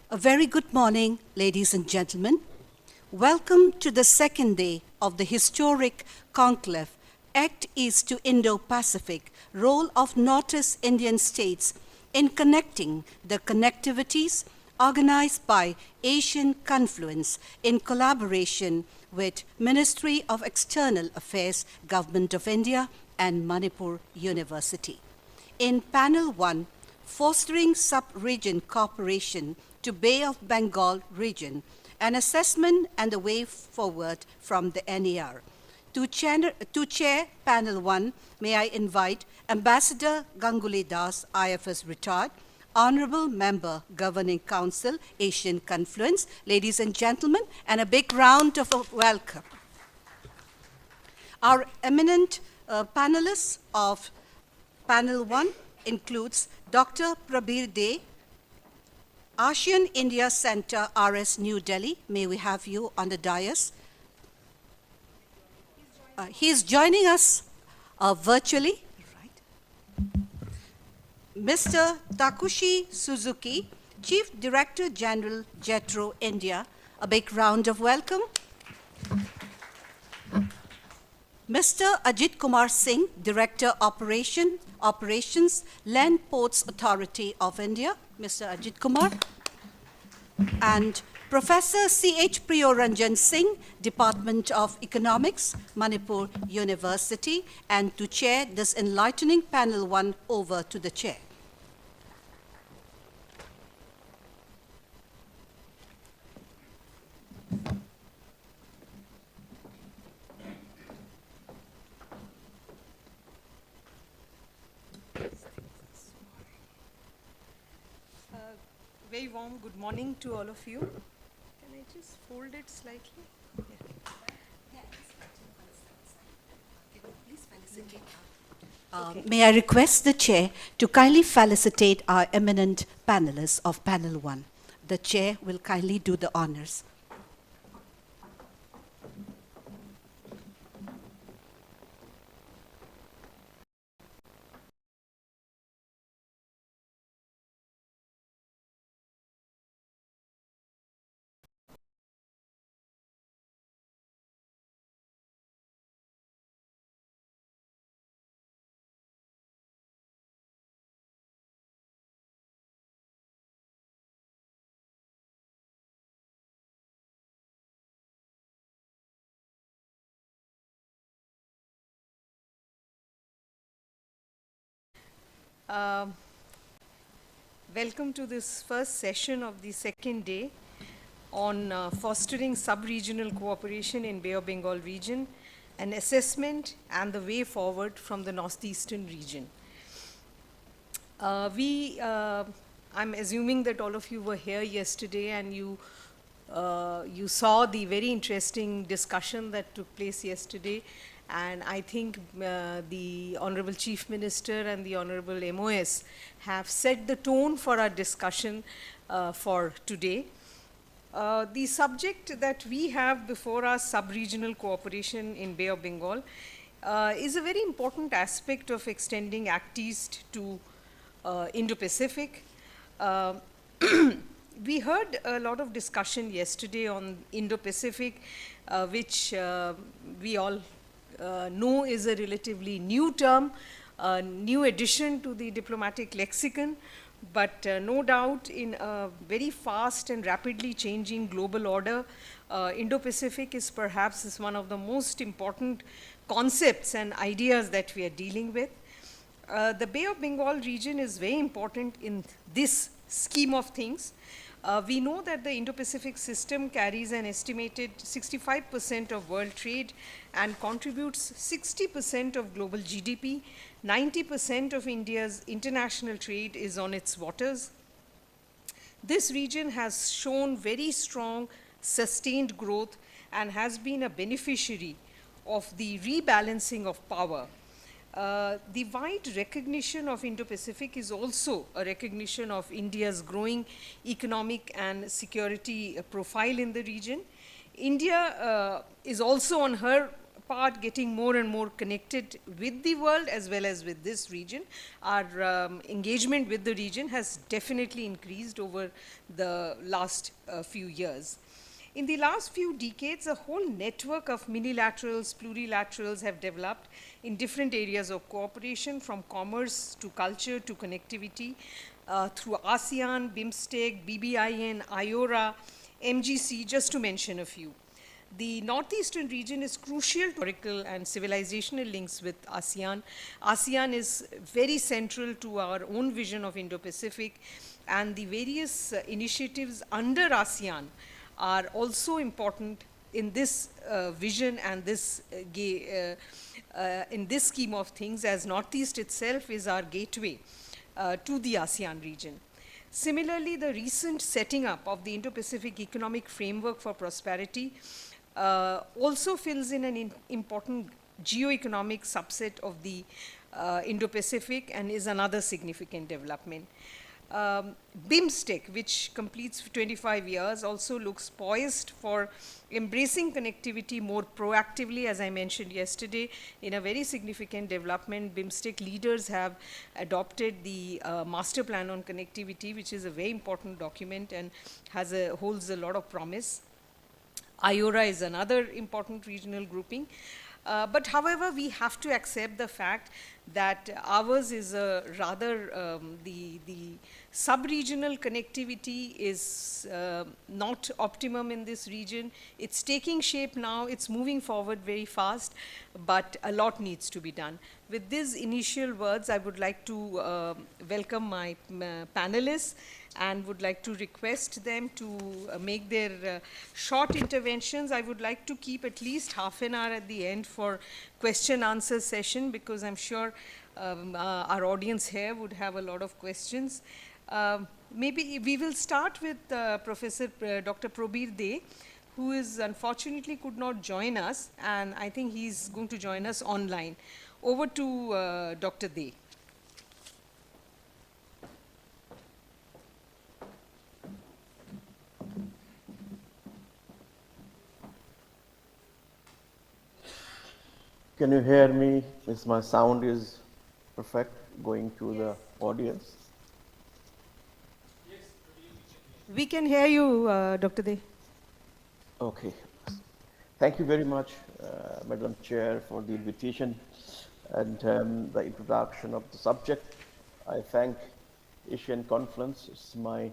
A very good morning, ladies and gentlemen. Welcome to the second day of the historic conclave, Act East to Indo-Pacific, Role of Northeast Indian States in Connecting the Connectivities, organized by Asian Confluence in collaboration with Ministry of External Affairs, Government of India and Manipur University. In panel 1, Fostering Sub-Region Cooperation to Bay of Bengal Region, an assessment and the way forward from the NER. To chair panel 1, may I invite Ambassador Ganguly Das, IFS retired, Honorable Member, Governing Council, Asian Confluence. Ladies and gentlemen, and a big round of welcome. Our eminent panelists of panel 1 includes Dr. Prabhir Dey, ASEAN India Center, RS New Delhi. May we have you on the dais? He is joining us virtually. Right. Mr. Takushi Suzuki, Chief Director General, JETRO India. A big round of welcome. Mr. Ajit Kumar Singh, Director Operations, Land Ports Authority of India. Mr. Ajit Kumar. And Professor C.H. Priyoranjan Singh, Department of Economics, Manipur University. And to chair this enlightening panel 1, over to the chair. Very warm good morning to all of you. Can I just fold it slightly? May I request the chair to kindly felicitate our eminent panelists of panel 1. The chair will kindly do the honors. Welcome to this first session of the second day on fostering sub-regional cooperation in Bay of Bengal region, an assessment and the way forward from the northeastern region. I'm assuming that all of you were here yesterday and you saw the very interesting discussion that took place yesterday. And I think the Honorable Chief Minister and the Honorable MOS have set the tone for our discussion for today. The subject that we have before us, sub-regional cooperation in Bay of Bengal, is a very important aspect of extending Act East to Indo-Pacific. We heard a lot of discussion yesterday on Indo-Pacific, which we all know is a relatively new term, a new addition to the diplomatic lexicon, but no doubt in a very fast and rapidly changing global order, Indo-Pacific is perhaps one of the most important concepts and ideas that we are dealing with. The Bay of Bengal region is very important in this scheme of things. We know that the Indo-Pacific system carries an estimated 65% of world trade and contributes 60% of global GDP. 90% of India's international trade is on its waters. This region has shown very strong, sustained growth and has been a beneficiary of the rebalancing of power. The wide recognition of Indo-Pacific is also a recognition of India's growing economic and security profile in the region. India is also on her part getting more and more connected with the world as well as with this region. Our engagement with the region has definitely increased over the last few years. In the last few decades, a whole network of minilaterals, plurilaterals have developed in different areas of cooperation, from commerce to culture to connectivity, through ASEAN, BIMSTEC, BBIN, IORA, MGC, just to mention a few. The northeastern region is crucial to historical and civilizational links with ASEAN. ASEAN is very central to our own vision of Indo-Pacific, and the various initiatives under ASEAN are also important in this vision and this in this scheme of things, as Northeast itself is our gateway to the ASEAN region. Similarly, the recent setting up of the Indo-Pacific Economic Framework for Prosperity also fills in an important geo-economic subset of the Indo-Pacific and is another significant development. BIMSTEC, which completes 25 years, also looks poised for embracing connectivity more proactively. As I mentioned yesterday, in a very significant development, BIMSTEC leaders have adopted the Master Plan on Connectivity, which is a very important document and holds a lot of promise. IORA is another important regional grouping. But however, we have to accept the fact that ours is a rather, the sub-regional connectivity is not optimum in this region. It's taking shape now, it's moving forward very fast, but a lot needs to be done. With these initial words, I would like to welcome my panelists and would like to request them to make their short interventions. I would like to keep at least half an hour at the end for question-answer session, because I'm sure our audience here would have a lot of questions. Maybe we will start with Professor Dr. Prabhir De, who is unfortunately could not join us, and I think he's going to join us online. Over to Dr. De. Can you hear me? Is my sound is perfect going to the audience? Yes, we can hear you, Dr. De. Okay. Thank you very much, Madam Chair, for the invitation and the introduction of the subject. I thank Asian Confluence. It's my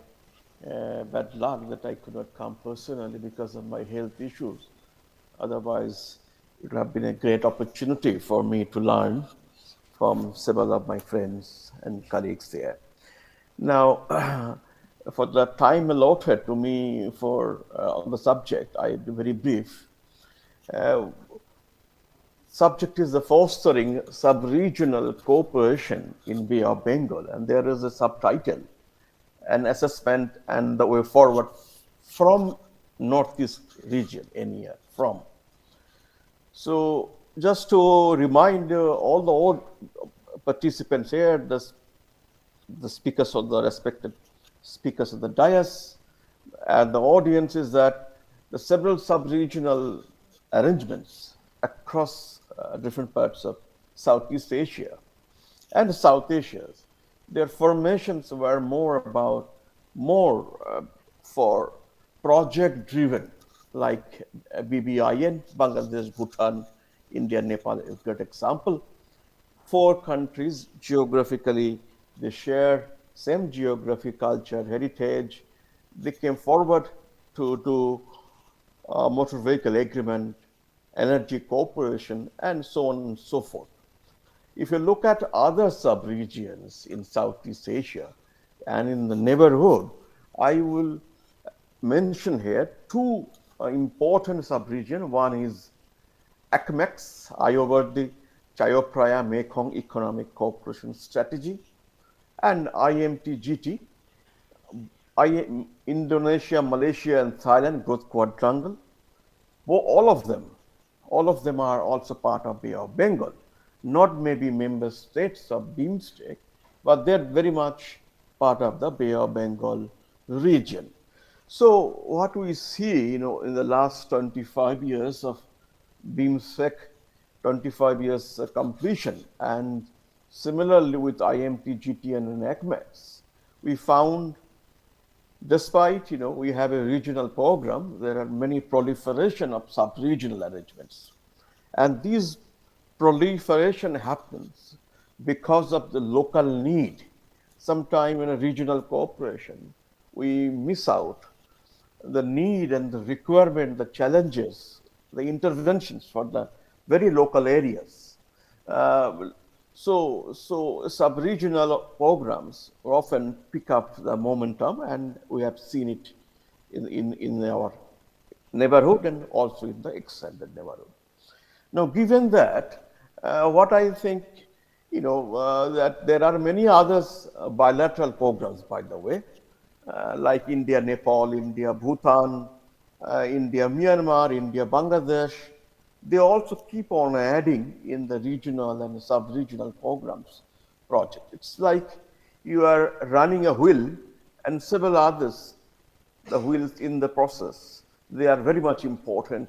bad luck that I could not come personally because of my health issues. Otherwise, it would have been a great opportunity for me to learn from several of my friends and colleagues there. Now, for the time allotted to me for on the subject, I'll be very brief. Subject is the fostering sub-regional cooperation in Bay of Bengal, and there is a subtitle, an assessment and the way forward from Northeast region in year, from. So just to remind all the participants here, the speakers of the respected speakers of the dais and the audience, is that the several sub-regional arrangements across different parts of Southeast Asia and South Asia, their formations were more for project driven, like BBIN, Bangladesh, Bhutan, India, Nepal is a great example. 4 countries geographically, they share same geography, culture, heritage. They came forward to do motor vehicle agreement, energy cooperation, and so on and so forth. If you look at other sub-regions in Southeast Asia and in the neighborhood, I will mention here 2 important sub-region. One is ACMEX, Ayovardi Chayophraya Mekong Economic Cooperation Strategy, and IMTGT, Indonesia, Malaysia, and Thailand Growth Quadrangle. All of them are also part of Bay of Bengal, not maybe member states of BIMSTEC, but they're very much part of the Bay of Bengal region. So what we see, in the last 25 years of BIMSTEC 25 years completion. And similarly with IMT, GTN, and ACMEX, we found despite, we have a regional program, there are many proliferation of sub-regional arrangements. And these proliferation happens because of the local need. Sometime in a regional cooperation, we miss out the need and the requirement, the challenges, the interventions for the very local areas. Uh, so sub-regional programs often pick up the momentum, and we have seen it in our neighborhood and also in the extended neighborhood. Now, given that, what I think, that there are many others bilateral programs, by the way, like India, Nepal, India, Bhutan, India, Myanmar, India, Bangladesh. They also keep on adding in the regional and sub-regional programs project. It's like you are running a wheel and several others, the wheels in the process. They are very much important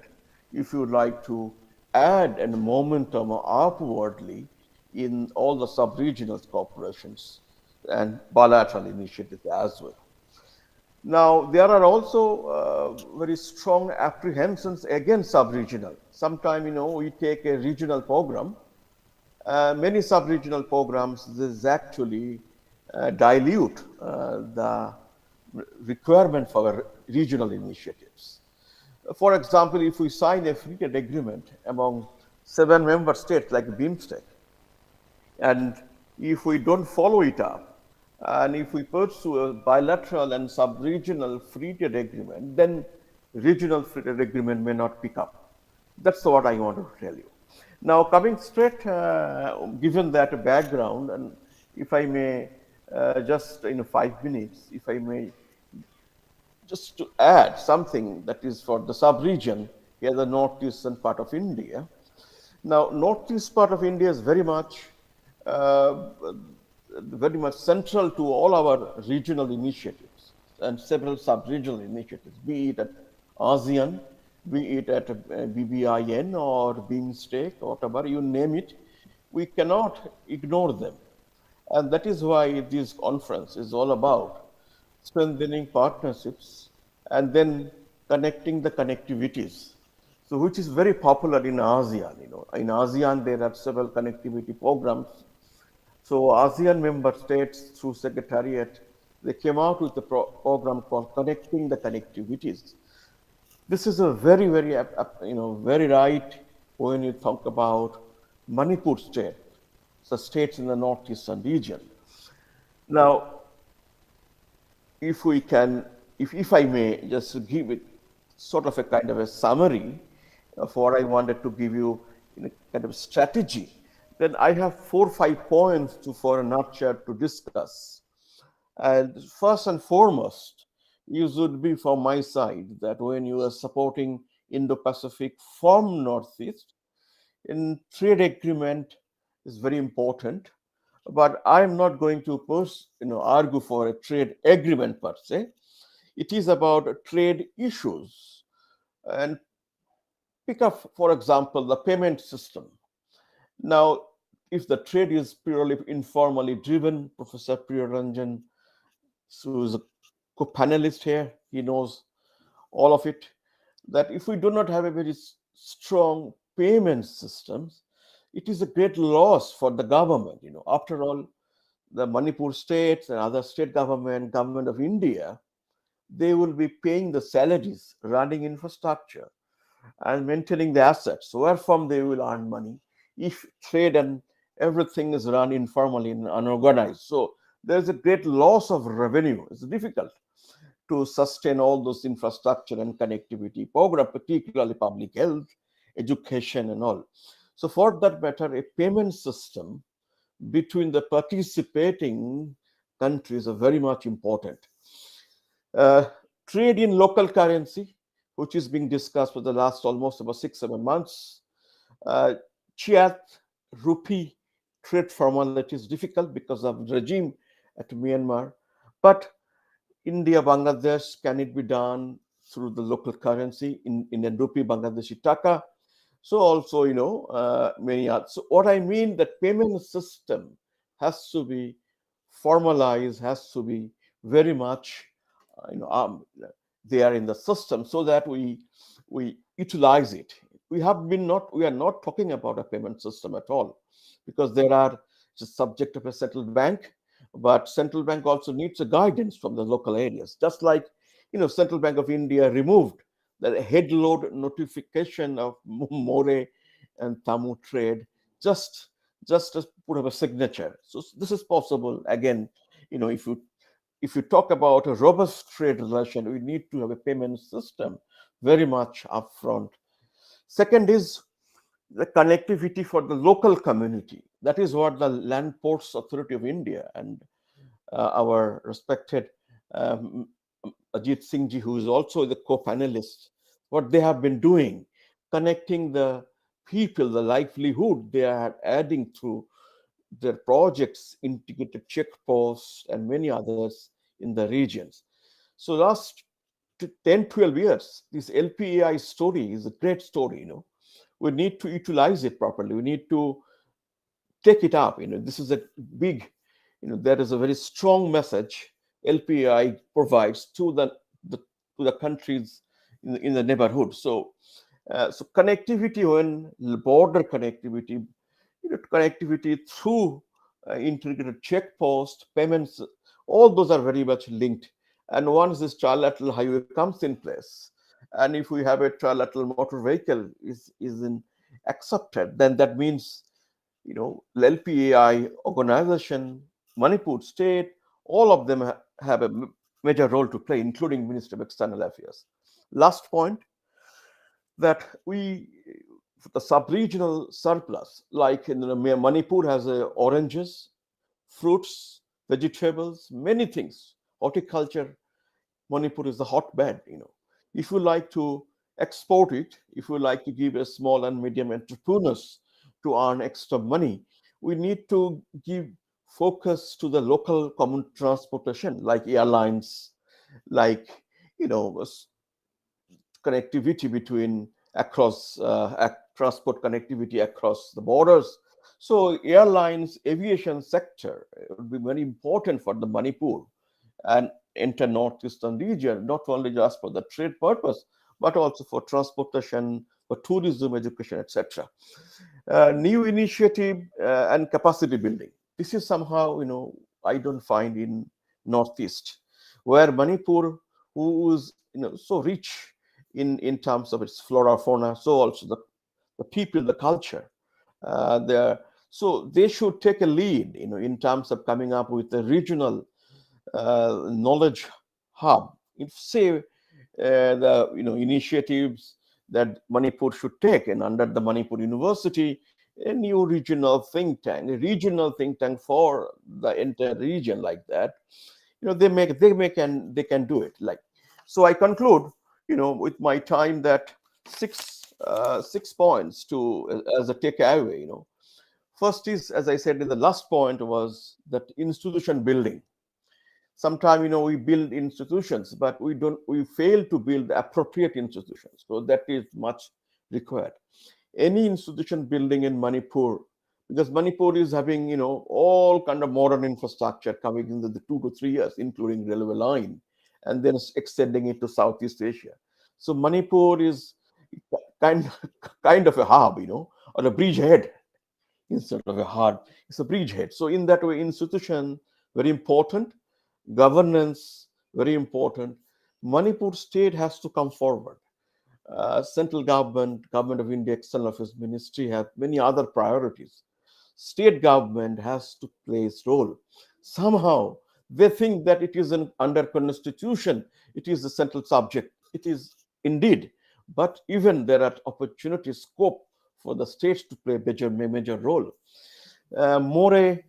if you would like to add a momentum upwardly in all the sub-regional corporations and bilateral initiatives as well. Now, there are also very strong apprehensions against sub-regional. Sometimes, we take a regional program. Many sub-regional programs, this actually dilute the requirement for regional initiatives. For example, if we sign a free trade agreement among 7 member states like BIMSTEC, and if we don't follow it up, and if we pursue a bilateral and sub-regional free trade agreement, then regional free trade agreement may not pick up. That's what I want to tell you. Now, coming straight, given that background, and if I may, just in 5 minutes, if I may, just to add something that is for the sub-region, here the northeastern part of India. Now, northeast part of India is very much central to all our regional initiatives and several sub-regional initiatives, be it at ASEAN, be it at BBIN or BIMSTEC, or whatever, you name it. We cannot ignore them. And that is why this conference is all about strengthening partnerships and then connecting the connectivities. So, which is very popular in ASEAN. In ASEAN, there are several connectivity programs. So, ASEAN member states through Secretariat, they came out with a program called Connecting the Connectivities. This is a very, very, very right when you talk about Manipur state, the states in the northeastern region. Now, if we can, if I may just give it sort of a kind of a summary of what I wanted to give you in a kind of strategy, then I have 4 or 5 points for a nutshell to discuss. And first and foremost, it would be from my side that when you are supporting Indo-Pacific from Northeast, in trade agreement is very important. But I'm not going to argue for a trade agreement per se. It is about trade issues. And pick up, for example, the payment system. Now, if the trade is purely informally driven, Professor Priyaranjan, who is a co-panelist here, he knows all of it, that if we do not have a very strong payment systems, it is a great loss for the government. After all, the Manipur states and other state government of India, they will be paying the salaries, running infrastructure, and maintaining the assets. So where from they will earn money if trade and everything is run informally and unorganized. So there's a great loss of revenue. It's difficult to sustain all those infrastructure and connectivity program, particularly public health, education, and all. So for that matter, a payment system between the participating countries are very much important. Trade in local currency, which is being discussed for the last almost about 6-7 months. Kyat, rupee trade formality is difficult because of regime at Myanmar. But India, Bangladesh, can it be done through the local currency in Indian rupee, Bangladeshi taka? So also, many others. So what I mean, that payment system has to be formalized, has to be very much, uh, you know, um, there in the system, so that we utilize it. We are not talking about a payment system at all, because there are just subject of a central bank, but central bank also needs a guidance from the local areas. Just like, Central Bank of India removed the head load notification of More and Tamu trade, just to put up a signature. So this is possible. Again, if you talk about a robust trade relation, we need to have a payment system very much upfront. Second is the connectivity for the local community. That is what the Land Ports Authority of India and our respected um, Ajit Singh ji, who is also the co-panelist, what they have been doing, connecting the people, the livelihood they are adding through their projects, integrated checkposts, and many others in the regions. So last 10, 12 years, this LPAI story is a great story. We need to utilize it properly. We need to take it up. This is a big, there is a very strong message LPI provides the to the countries in the neighborhood. So connectivity, when border connectivity, connectivity through integrated checkpost payments, all those are very much linked. And once this trilateral highway comes in place, and if we have a trilateral motor vehicle is in accepted, then that means, LPAI organization, Manipur state, all of them have a major role to play, including Ministry of External Affairs. Last point, that the sub-regional surplus, like in Manipur has oranges, fruits, vegetables, many things, horticulture. Manipur is the hotbed. If you like to export it, if you like to give a small and medium entrepreneurs to earn extra money, we need to give focus to the local common transportation, like airlines, like, connectivity between across transport connectivity across the borders. So airlines, aviation sector would be very important for the Manipur and enter northeastern region, not only just for the trade purpose, but also for transportation, for tourism, education, etc. New initiative and capacity building. This is somehow, I don't find in northeast, where Manipur, who is so rich in terms of its flora, fauna, so also the people, the culture. So they should take a lead, in terms of coming up with a regional knowledge hub. If say the initiatives that Manipur should take, and under the Manipur University, a new regional think tank, a regional think tank for the entire region, like that. They can do it. Like, so I conclude, with my time, that six points to as a takeaway. First is, as I said in the last point, was that institution building. Sometimes, we build institutions, but we fail to build appropriate institutions. So that is much required. Any institution building in Manipur, because Manipur is having, all kind of modern infrastructure coming in the 2 to 3 years, including railway line, and then extending it to Southeast Asia. So Manipur is kind kind of a hub, or a bridgehead instead of a hub. It's a bridgehead. So in that way, institution very important, governance very important. Manipur state has to come forward. Central government of India, External Affairs Ministry have many other priorities. State government has to play its role. Somehow they think that it is under constitution, it is the central subject. It is indeed, but even there are opportunity scope for the states to play major role. More,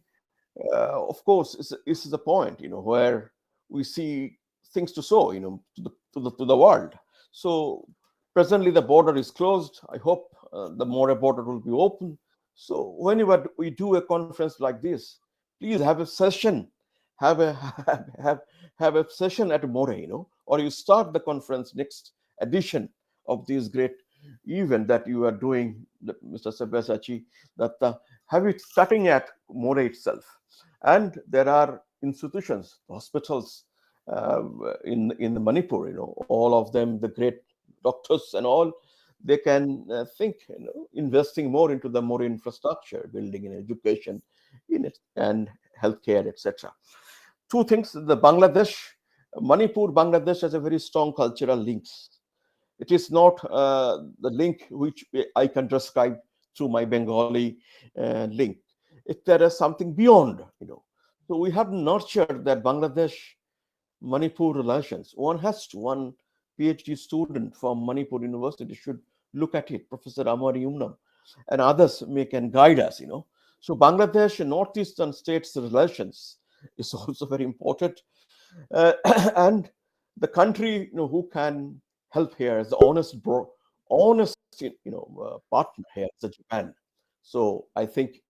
of course, is the point, where we see things to show, to the world. So presently the border is closed. I hope the More border will be open. So whenever we do a conference like this, please have a session, have a have a session at More, or you start the conference next edition of these great event that you are doing, Mr. Sabyasachi, that have it starting at More itself. And there are institutions, hospitals in the Manipur, all of them, the great doctors and all, they can think, investing more into the more infrastructure, building in education in it, and healthcare, etc. Two things: the Manipur, Bangladesh has a very strong cultural links. It is not the link which I can describe through my Bengali link. There is something beyond, So we have nurtured that Bangladesh Manipur relations. One PhD student from Manipur University should look at it, Professor Amari Umnam, and others can guide us, So Bangladesh and northeastern states relations is also very important. Uh, and the country, who can help here is the honest, partner here is the Japan. So I think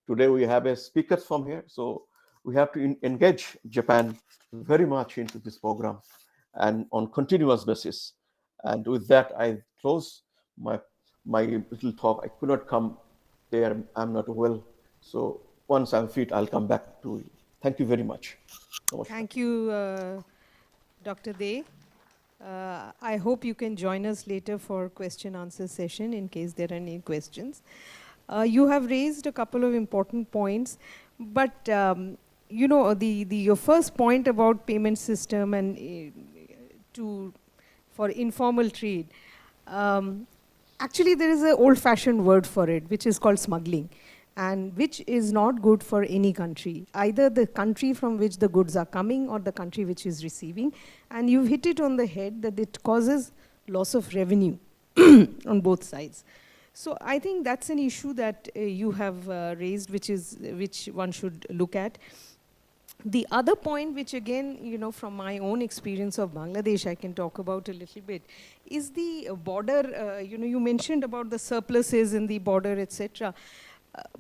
today we have a speaker from here. So we have to engage Japan very much into this program and on continuous basis. And with that, I close my little talk. I could not come there. I'm not well. So once I'm fit, I'll come back to you. Thank you very much. Namaskar. Thank you, Dr. Dey. I hope you can join us later for question answer session in case there are any questions. You have raised a couple of important points, but your first point about payment system and for informal trade. Actually, there is an old-fashioned word for it, which is called smuggling, and which is not good for any country, either the country from which the goods are coming or the country which is receiving. And you've hit it on the head that it causes loss of revenue on both sides. So I think that's an issue that you have raised, which one should look at. The other point, which again, from my own experience of Bangladesh, I can talk about a little bit, is the border. You mentioned about the surpluses in the border, etc.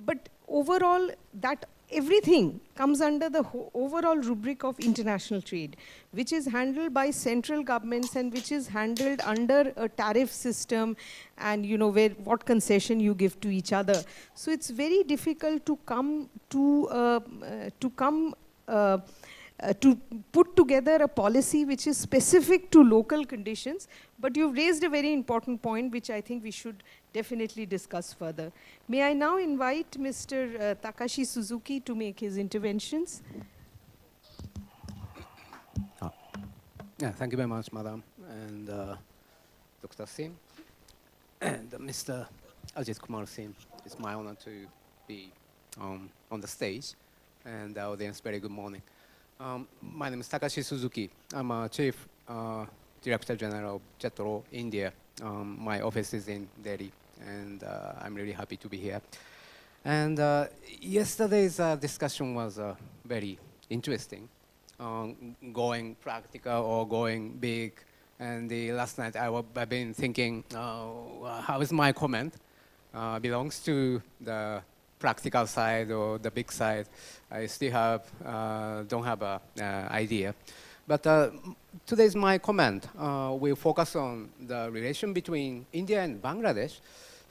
But overall, that everything comes under the overall rubric of international trade, which is handled by central governments and which is handled under a tariff system, and what concession you give to each other. So it's very difficult to to put together a policy which is specific to local conditions. But you've raised a very important point, which I think we should definitely discuss further. May I now invite Mr. Takashi Suzuki to make his interventions? Yeah, thank you very much, Madam, and Dr. Sim, and Mr. Ajit Kumar Sim. It's my honor to be on the stage, and the audience, very good morning. My name is Takashi Suzuki. I'm a Chief Director General of JETRO, India. My office is in Delhi, and I'm really happy to be here. And yesterday's discussion was very interesting, going practical or going big. And last night I've been thinking, how is my comment? Belongs to the practical side or the big side. I still don't have an idea. But today's my comment will focus on the relation between India and Bangladesh.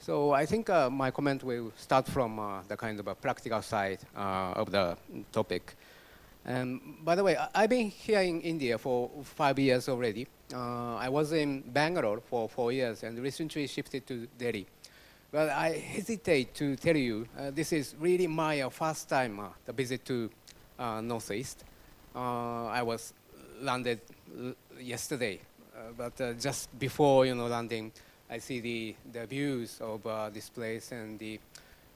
So I think my comment will start from the kind of a practical side of the topic. And by the way, I've been here in India for 5 years already. I was in Bangalore for 4 years and recently shifted to Delhi. Well, I hesitate to tell you, this is really my first time the visit to Northeast. I was landed yesterday, but just before landing, I see the views of this place, and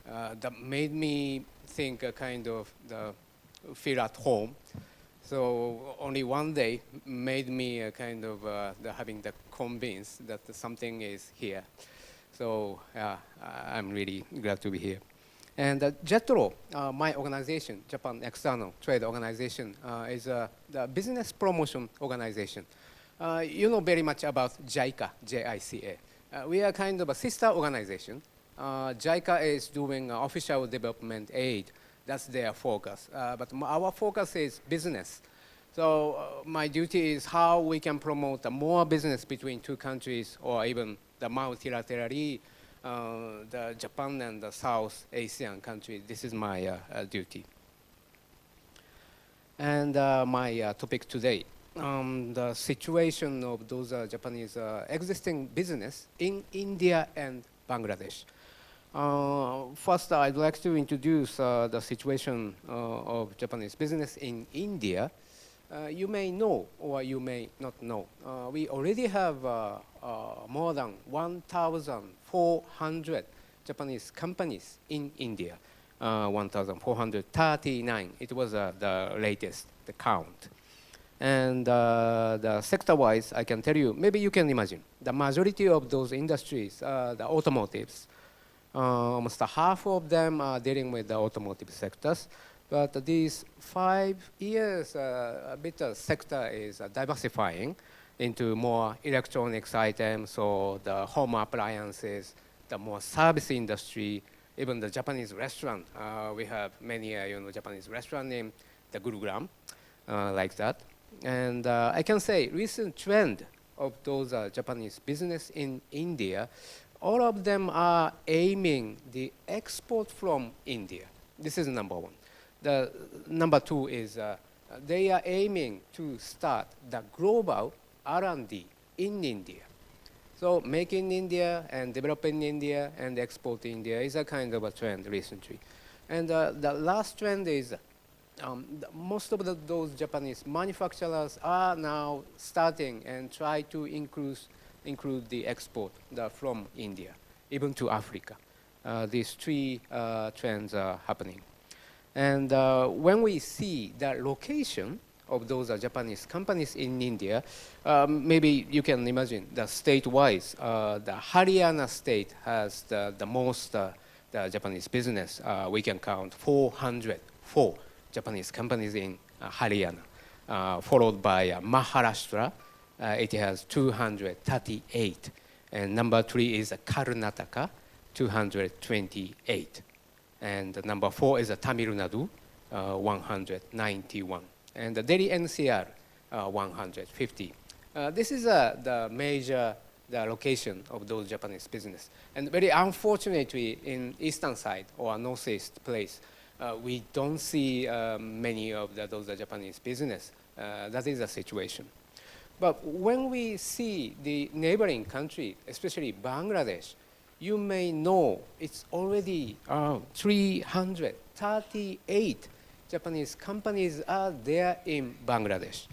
that made me think kind of feel at home. So only one day made me kind of having the convince that something is here. So I'm really glad to be here. And JETRO, my organization, Japan External Trade Organization, is the business promotion organization. You know very much about JICA, J-I-C-A. We are kind of a sister organization. JICA is doing official development aid. That's their focus. But our focus is business. So my duty is how we can promote more business between two countries, or even the multilaterally, the Japan and the South Asian countries. This is my duty. And my topic today, the situation of those Japanese existing business in India and Bangladesh. First, I'd like to introduce the situation of Japanese business in India. You may know or you may not know. We already have more than 1,400 Japanese companies in India. 1,439. It was the latest, the count. And the sector-wise, I can tell you, maybe you can imagine, the majority of those industries, the automotives, almost half of them are dealing with the automotive sectors. But these 5 years, a bit sector is diversifying into more electronics items, or the home appliances, the more service industry, even the Japanese restaurant. We have many Japanese restaurant named the Gurugram, like that. And I can say recent trend of those Japanese business in India, all of them are aiming the export from India. This is number one. The number two is they are aiming to start the global R&D in India. So make in India and develop in India and export in India is a kind of a trend recently. And the last trend is most of those Japanese manufacturers are now starting and try to include the export from India, even to Africa. These three trends are happening. And when we see the location of those Japanese companies in India, maybe you can imagine the state-wise, the Haryana state has the most the Japanese business. We can count 404 Japanese companies in Haryana, followed by Maharashtra. It has 238. And number 3 is Karnataka, 228. And number 4 is Tamil Nadu, 191. And the Delhi NCR, 150. This is the major location of those Japanese business. And very unfortunately, in eastern side or northeast place, we don't see many of those Japanese business. That is the situation. But when we see the neighboring country, especially Bangladesh, you may know it's already 338 Japanese companies are there in Bangladesh.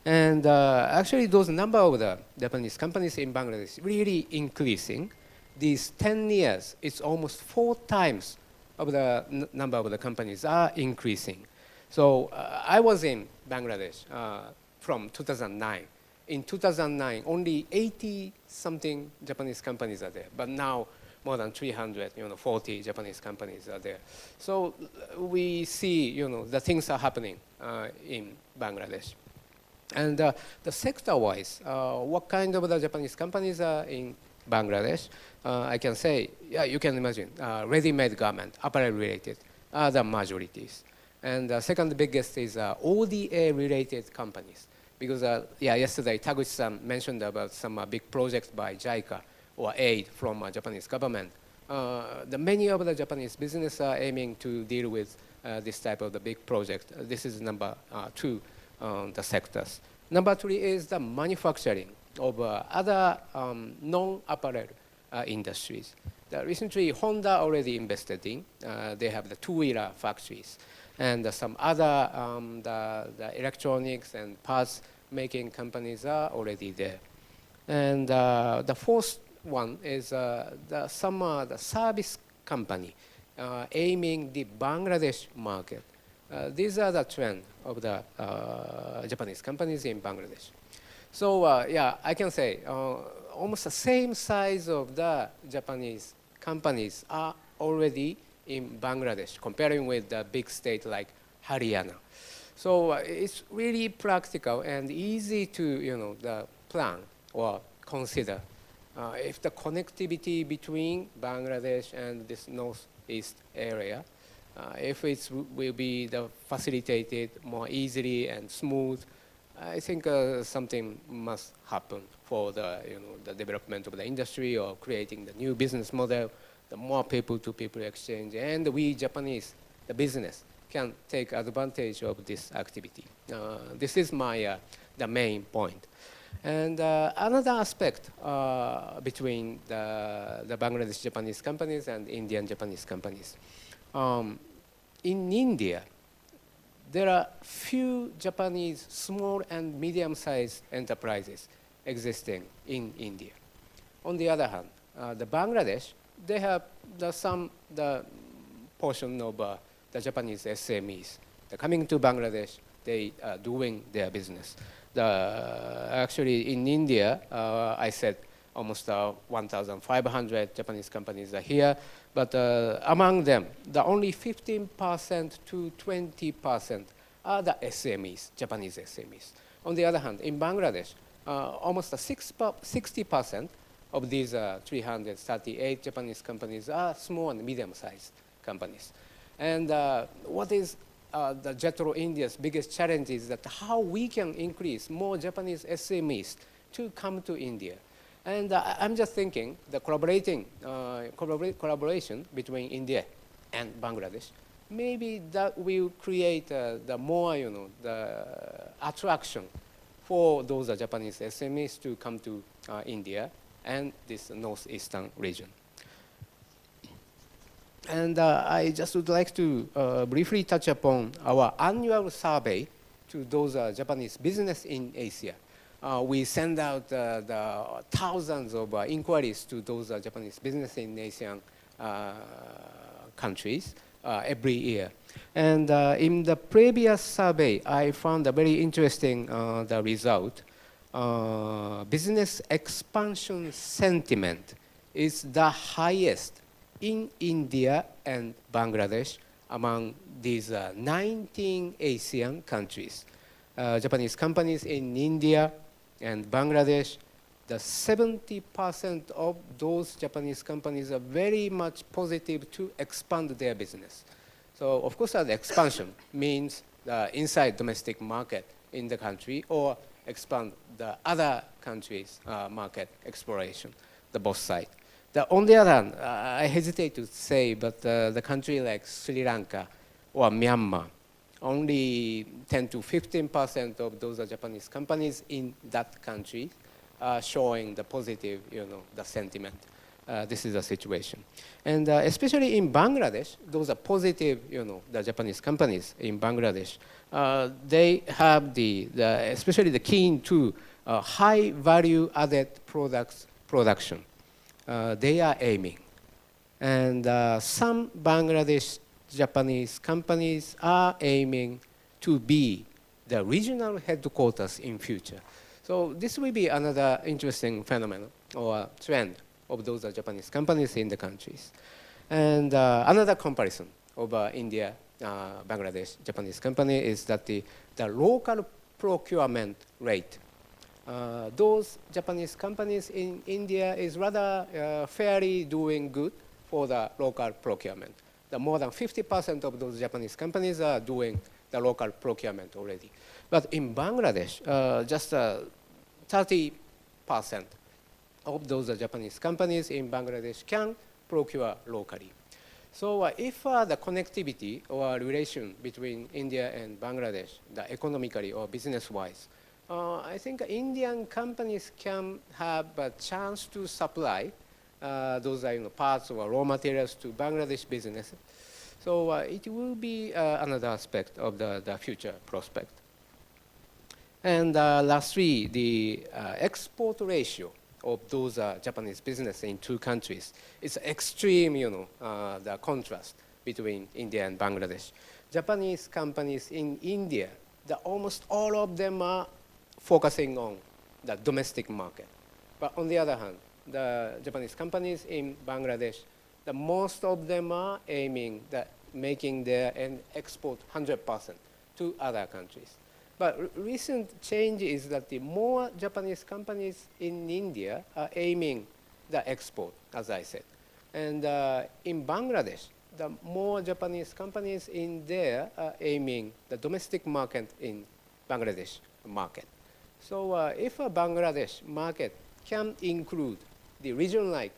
And actually those number of the Japanese companies in Bangladesh really increasing. These 10 years, it's almost 4 times of the number of the companies are increasing. So I was in Bangladesh from 2009. In 2009, only 80-something Japanese companies are there. But now, more than 340 Japanese companies are there. So we see, the things are happening in Bangladesh. And the sector-wise, what kind of the Japanese companies are in Bangladesh? I can say, yeah, you can imagine, ready-made garment, apparel-related are the majorities. And the second biggest is ODA-related companies. Because yesterday Taguchi-san mentioned about some big projects by JICA or aid from Japanese government. Many of the Japanese business are aiming to deal with this type of the big project. This is number 2, the sectors. Number 3 is the manufacturing of other non-apparel industries. Recently, Honda already invested in. They have the 2-wheeler factories. And some other the electronics and parts making companies are already there. And the fourth one is the service company aiming the Bangladesh market. These are the trend of the Japanese companies in Bangladesh. So I can say almost the same size of the Japanese companies are already in Bangladesh, comparing with the big state like Haryana. So it's really practical and easy to the plan or consider if the connectivity between Bangladesh and this northeast area, if it will be facilitated more easily and smooth, I think something must happen for the, the development of the industry or creating the new business model, the more people-to-people exchange, and we Japanese, the business, can take advantage of this activity. This is my the main point. And another aspect between the Bangladesh Japanese companies and Indian Japanese companies. In India, there are few Japanese small and medium-sized enterprises existing in India. On the other hand, the Bangladesh, they have the portion of the Japanese SMEs. They're coming to Bangladesh, they are doing their business. Actually, in India, I said almost 1,500 Japanese companies are here, but among them, the only 15% to 20% are the SMEs, Japanese SMEs. On the other hand, in Bangladesh, almost 60% of these 338 Japanese companies are small and medium-sized companies. And what is the JETRO India's biggest challenge is that how we can increase more Japanese SMEs to come to India. And I'm just thinking the collaboration between India and Bangladesh, maybe that will create the more, the attraction for those Japanese SMEs to come to India and this northeastern region. And I just would like to briefly touch upon our annual survey to those Japanese business in Asia. We send out the thousands of inquiries to those Japanese business in Asian countries every year. And in the previous survey, I found a very interesting the result. Business expansion sentiment is the highest in India and Bangladesh among these 19 Asian countries. Japanese companies in India and Bangladesh, the 70% of those Japanese companies are very much positive to expand their business. So of course, the expansion means the inside domestic market in the country or expand the other countries' market exploration, the both sides. On the other hand, I hesitate to say, but the country like Sri Lanka or Myanmar, only 10 to 15% of those Japanese companies in that country are showing the positive, the sentiment. This is the situation. And especially in Bangladesh, those are positive, the Japanese companies in Bangladesh. They have especially the keen to high value added products production. They are aiming. And some Bangladesh Japanese companies are aiming to be the regional headquarters in future. So this will be another interesting phenomenon or trend of those Japanese companies in the countries. And another comparison of India, Bangladesh, Japanese company is that the local procurement rate. Those Japanese companies in India is rather fairly doing good for the local procurement. The more than 50% of those Japanese companies are doing the local procurement already. But in Bangladesh, just 30% of those Japanese companies in Bangladesh can procure locally. So if the connectivity or relation between India and Bangladesh, the economically or business-wise, I think Indian companies can have a chance to supply those parts or raw materials to Bangladesh business. So it will be another aspect of the future prospect. And lastly, the export ratio of those Japanese business in two countries is extreme, the contrast between India and Bangladesh. Japanese companies in India, almost all of them are focusing on the domestic market. But on the other hand, the Japanese companies in Bangladesh, most of them are aiming at making their export 100% to other countries. But recent change is that the more Japanese companies in India are aiming the export, as I said. And in Bangladesh, the more Japanese companies in there are aiming the domestic market in Bangladesh market. So if a Bangladesh market can include the region like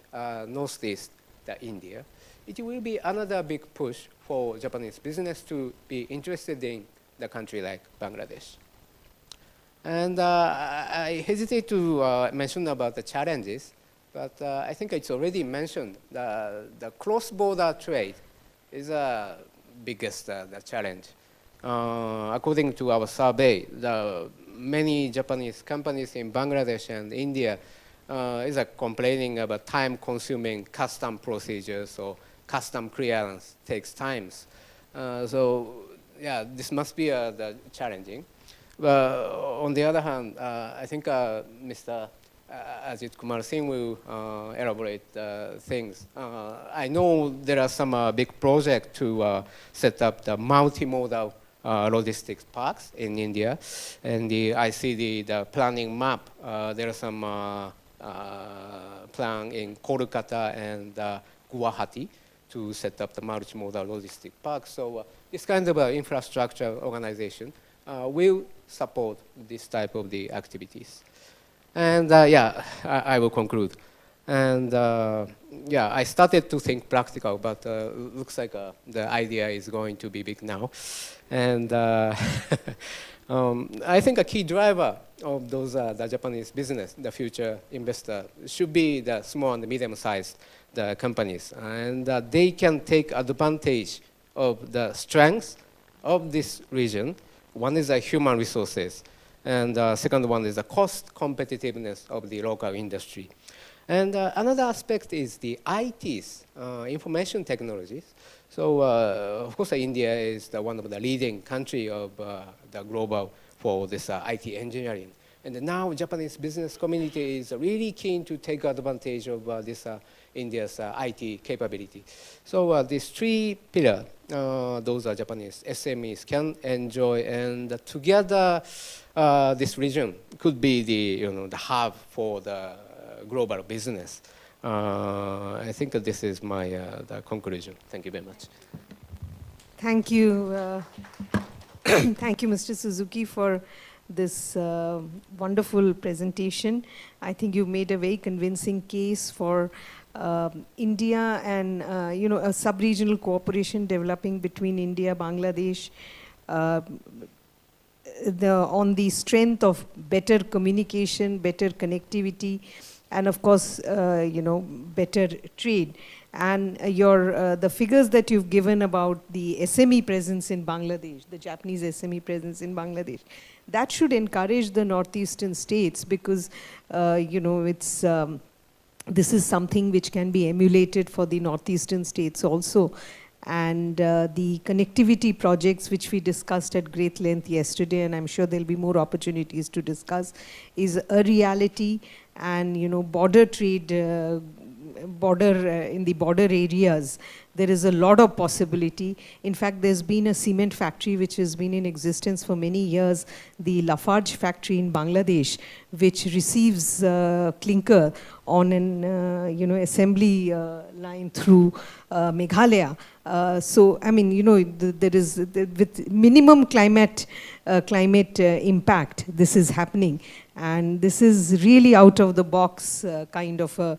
Northeast, India, it will be another big push for Japanese business to be interested in the country like Bangladesh. And I hesitate to mention about the challenges, but I think it's already mentioned. The cross-border trade is the biggest the challenge. According to our survey, many Japanese companies in Bangladesh and India is complaining about time-consuming custom procedures, or custom clearance takes times. So yeah, this must be challenging. On the other hand, I think Mr. Ajit Kumar Singh will elaborate things. I know there are some big projects to set up the multimodal logistics parks in India, and I see the planning map. There are some plan in Kolkata and Guwahati to set up the multimodal logistic park. So this kind of infrastructure organization will support this type of the activities. And yeah, I will conclude. And yeah, I started to think practical, but looks like the idea is going to be big now. And I think a key driver of those the Japanese business, the future investor, should be the small and medium-sized the companies, and they can take advantage of the strengths of this region. One is the human resources, and second one is the cost competitiveness of the local industry. And another aspect is the ITs, information technologies. So of course, India is one of the leading country of the global for this IT engineering. And now Japanese business community is really keen to take advantage of this India's IT capability. So these three pillars, those are Japanese SMEs can enjoy, and together this region could be the hub for the global business. I think this is my the conclusion. Thank you very much. Thank you. Thank you, Mr. Suzuki, for this wonderful presentation. I think you made a very convincing case for India and a sub-regional cooperation developing between India, Bangladesh, on the strength of better communication, better connectivity, and of course, better trade. And the figures that you've given about the SME presence in Bangladesh, the Japanese SME presence in Bangladesh, that should encourage the northeastern states, because this is something which can be emulated for the northeastern states also. And the connectivity projects which we discussed at great length yesterday, and I'm sure there'll be more opportunities to discuss, is a reality. And border trade, in the border areas, there is a lot of possibility. In fact, there's been a cement factory which has been in existence for many years, the Lafarge factory in Bangladesh, which receives clinker on an assembly line through Meghalaya. So I mean, there is with minimum climate impact, this is happening, and this is really out of the box kind of a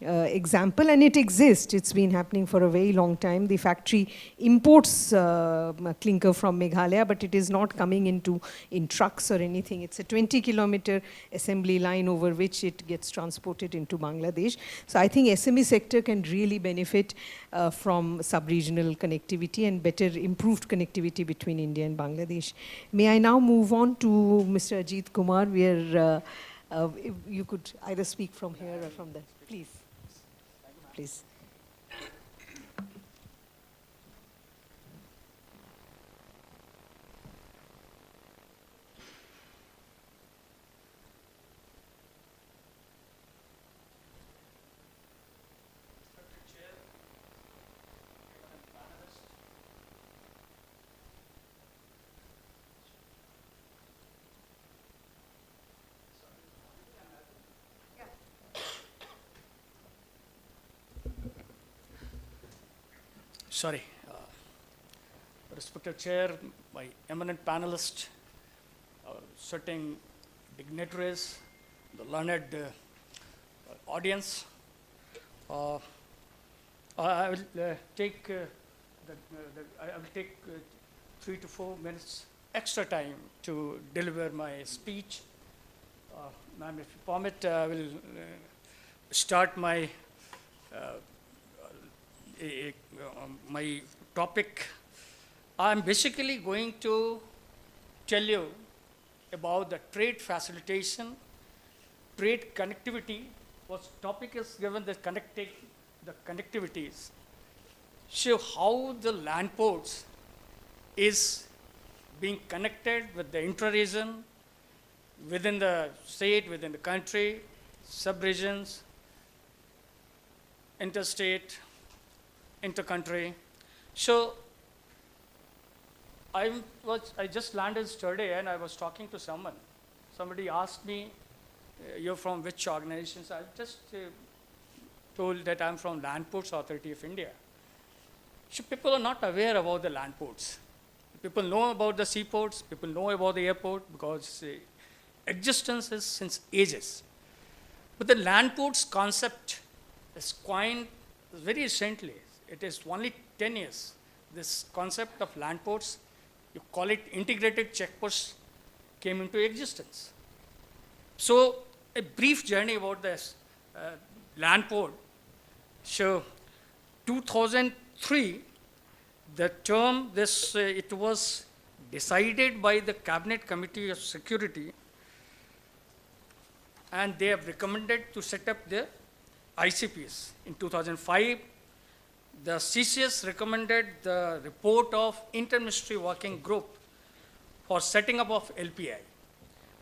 example, and it exists. It's been happening for a very long time. The factory imports clinker from Meghalaya, but it is not coming in trucks or anything. It's a 20-kilometer assembly line over which it gets transported into Bangladesh. So I think SME sector can really benefit from sub-regional connectivity and better improved connectivity between India and Bangladesh. May I now move on to Mr. Ajit Kumar, where if you could either speak from here or from there, please. Please. Sorry. Respected Chair, my eminent panelists, our sitting dignitaries, the learned audience. I will take I will take 3 to 4 minutes extra time to deliver my speech. Ma'am, if you permit, I will start my my topic. I'm basically going to tell you about the trade facilitation, trade connectivity. What topic is given the connectivities. Show how the land ports is being connected with the intra-region, within the state, within the country, sub-regions, interstate, inter-country. So I just landed yesterday and I was talking to someone. Somebody asked me, you're from which organizations? I just told that I'm from Land Ports Authority of India. So people are not aware about the land ports. People know about the seaports, people know about the airport because existence is since ages. But the land ports concept is coined very recently. It is only 10 years. This concept of land ports, you call it integrated checkposts, came into existence. So a brief journey about this land port. So 2003, the term it was decided by the Cabinet Committee of Security, and they have recommended to set up the ICPs. In 2005, the CCS recommended the report of Inter-Ministry Working Group for setting up of LPI.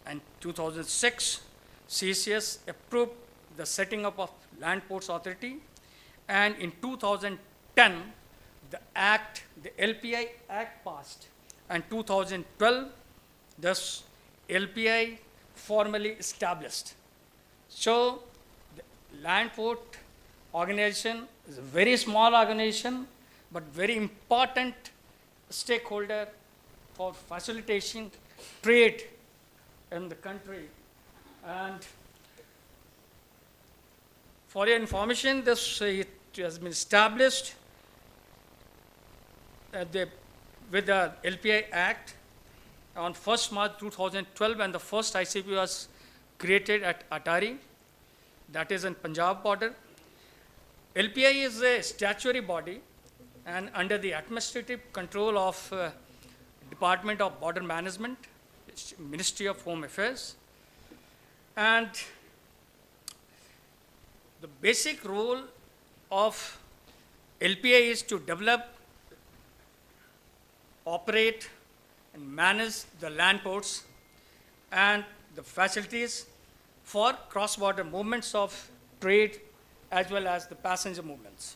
And 2006, CCS approved the setting up of Land Ports Authority. And in 2010, the LPI Act passed. And 2012, thus LPI formally established. So the Land Port organization is a very small organization, but very important stakeholder for facilitating trade in the country. And for your information, this it has been established with the LPI Act on 1st March 2012, and the first ICP was created at Atari, that is in Punjab border. LPI is a statutory body and under the administrative control of Department of Border Management, Ministry of Home Affairs. And the basic role of LPI is to develop, operate, and manage the land ports and the facilities for cross-border movements of trade as well as the passenger movements.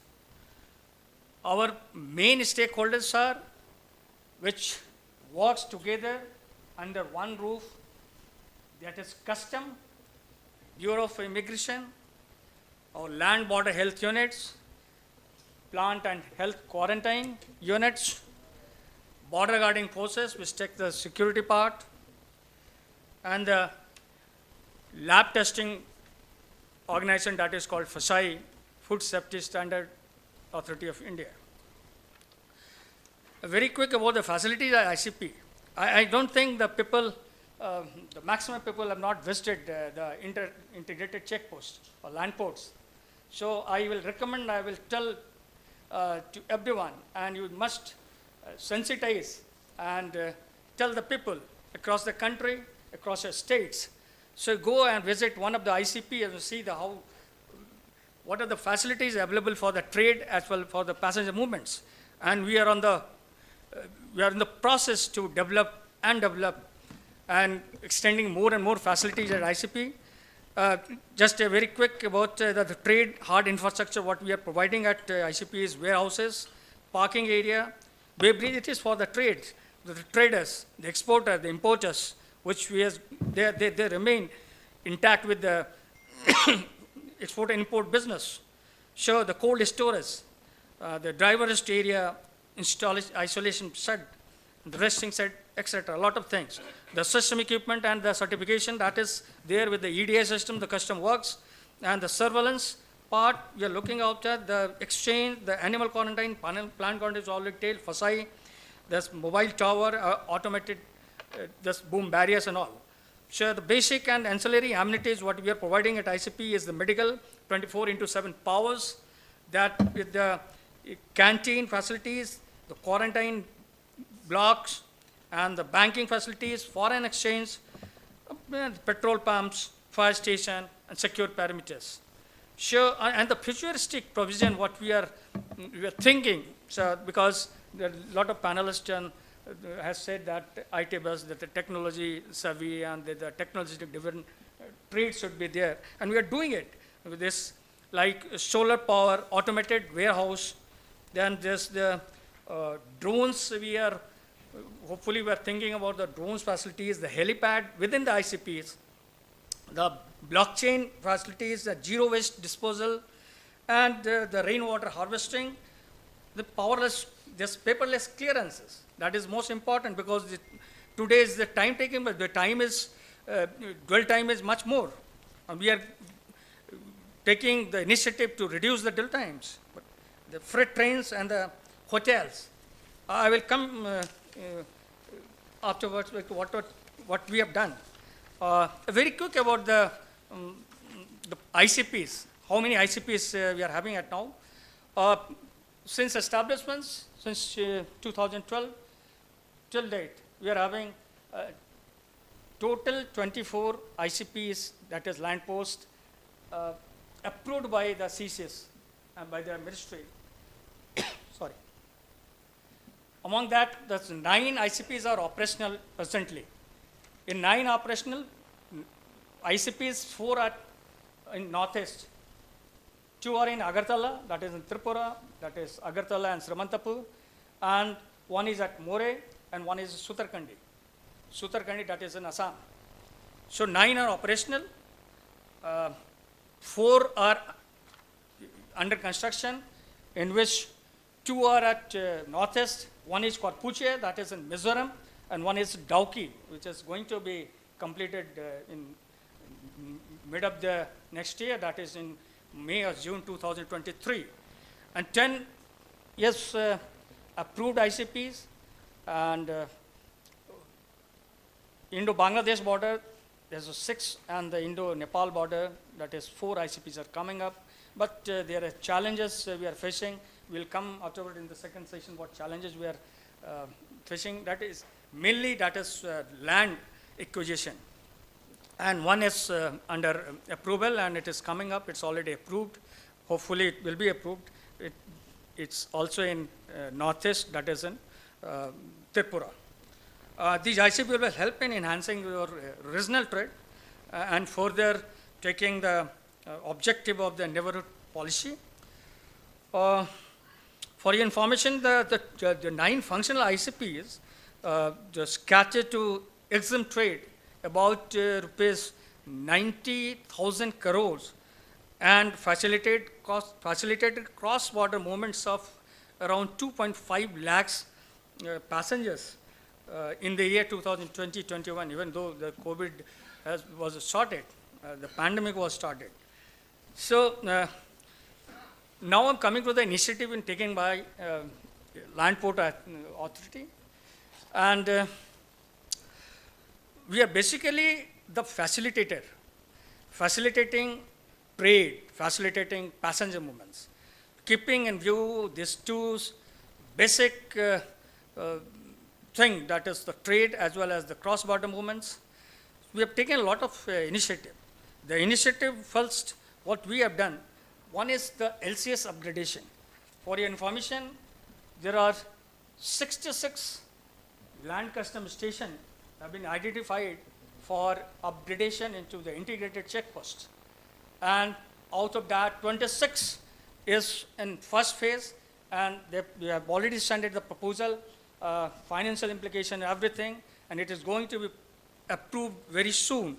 Our main stakeholders are, which works together under one roof, that is Custom, Bureau of Immigration, our land border health units, plant and health quarantine units, border guarding forces, which take the security part, and the lab testing organization that is called FSSAI, Food Safety Standard Authority of India. Very quick about the facilities at ICP. I don't think the people, the maximum people have not visited the integrated checkposts or land ports. So I will recommend, I will tell to everyone, and you must sensitize and tell the people across the country, across your states. So go and visit one of the ICP and see what are the facilities available for the trade as well for the passenger movements. And we are in the process to develop and extending more and more facilities at ICP. Just a very quick about the trade hard infrastructure. What we are providing at ICP is warehouses, parking area, Bay Bridge. It is for the trade, the traders, the exporter, the importers, which they remain intact with the export and import business. So the cold storage, the driver rest area, isolation shed, the resting shed etc. A lot of things. The system equipment and the certification that is there with the EDA system, the custom works, and the surveillance part, we are looking after the exchange, the animal quarantine, plant quarantine is already tailed, FSI, there's mobile tower, automated, there's boom barriers and all. So the basic and ancillary amenities what we are providing at ICP is the medical 24/7 powers, that with the canteen facilities, the quarantine blocks, and the banking facilities, foreign exchange, petrol pumps, fire station, and secure perimeters. Sure, and the futuristic provision what we are thinking, so because there are a lot of panelists and has said that IT bus, that the technology savvy and the technology different trades should be there, and we are doing it with this, like solar power, automated warehouse. Then there's the drones. Hopefully we are thinking about the drones facilities, the helipad within the ICPs, the blockchain facilities, the zero waste disposal, and the rainwater harvesting, the powerless, just paperless clearances. That is most important, because today is the time taken, but the time is, dwell time is much more. And we are taking the initiative to reduce the dwell times. But the freight trains and the hotels, I will come afterwards with what we have done. Very quick about the ICPs, how many ICPs we are having at now. Since establishments, since 2012 till date, we are having total 24 ICPs, that is land post, approved by the CCS and by the ministry. Sorry. Among that, there's 9 ICPs are operational presently. In 9 operational ICPs, 4 are in northeast. 2 are in Agartala, that is in Tripura, that is Agartala and Srimantapur, and 1 is at More, and 1 is Sutarkandi. Sutarkandi, that is in Assam. So 9 are operational, 4 are under construction, in which 2 are at northeast, 1 is Korpuche, that is in Mizoram, and 1 is Dauki, which is going to be completed in mid of the next year, that is in May or June 2023. And 10 yes approved ICPs, and Indo-Bangladesh border, there's 6, and the Indo-Nepal border, that is 4 ICPs are coming up. But there are challenges we are facing. We'll come afterward in the second session what challenges we are facing. That is mainly land acquisition. And 1 is under approval, and it is coming up. It's already approved. Hopefully it will be approved. It's also in northeast, that is in Tripura. These ICP will help in enhancing your regional trade and further taking the objective of the neighborhood policy. For your information, the 9 functional ICPs just cater to EXIM trade about rupees 90,000 crores and facilitated cross-border movements of around 2.5 lakhs passengers in the year 2020-21, even though the COVID was started, the pandemic was started. So now I'm coming to the initiative taken by Land Port Authority, and we are basically the facilitator, facilitating trade, facilitating passenger movements, keeping in view these 2 basic thing, that is the trade as well as the cross-border movements. We have taken a lot of initiative. The initiative first, what we have done, 1 is the LCS upgradation. For your information, there are 66 land custom stations have been identified for upgradation into the integrated checkpost. And out of that, 26 is in first phase, and we have already sent the proposal, financial implication, everything, and it is going to be approved very soon.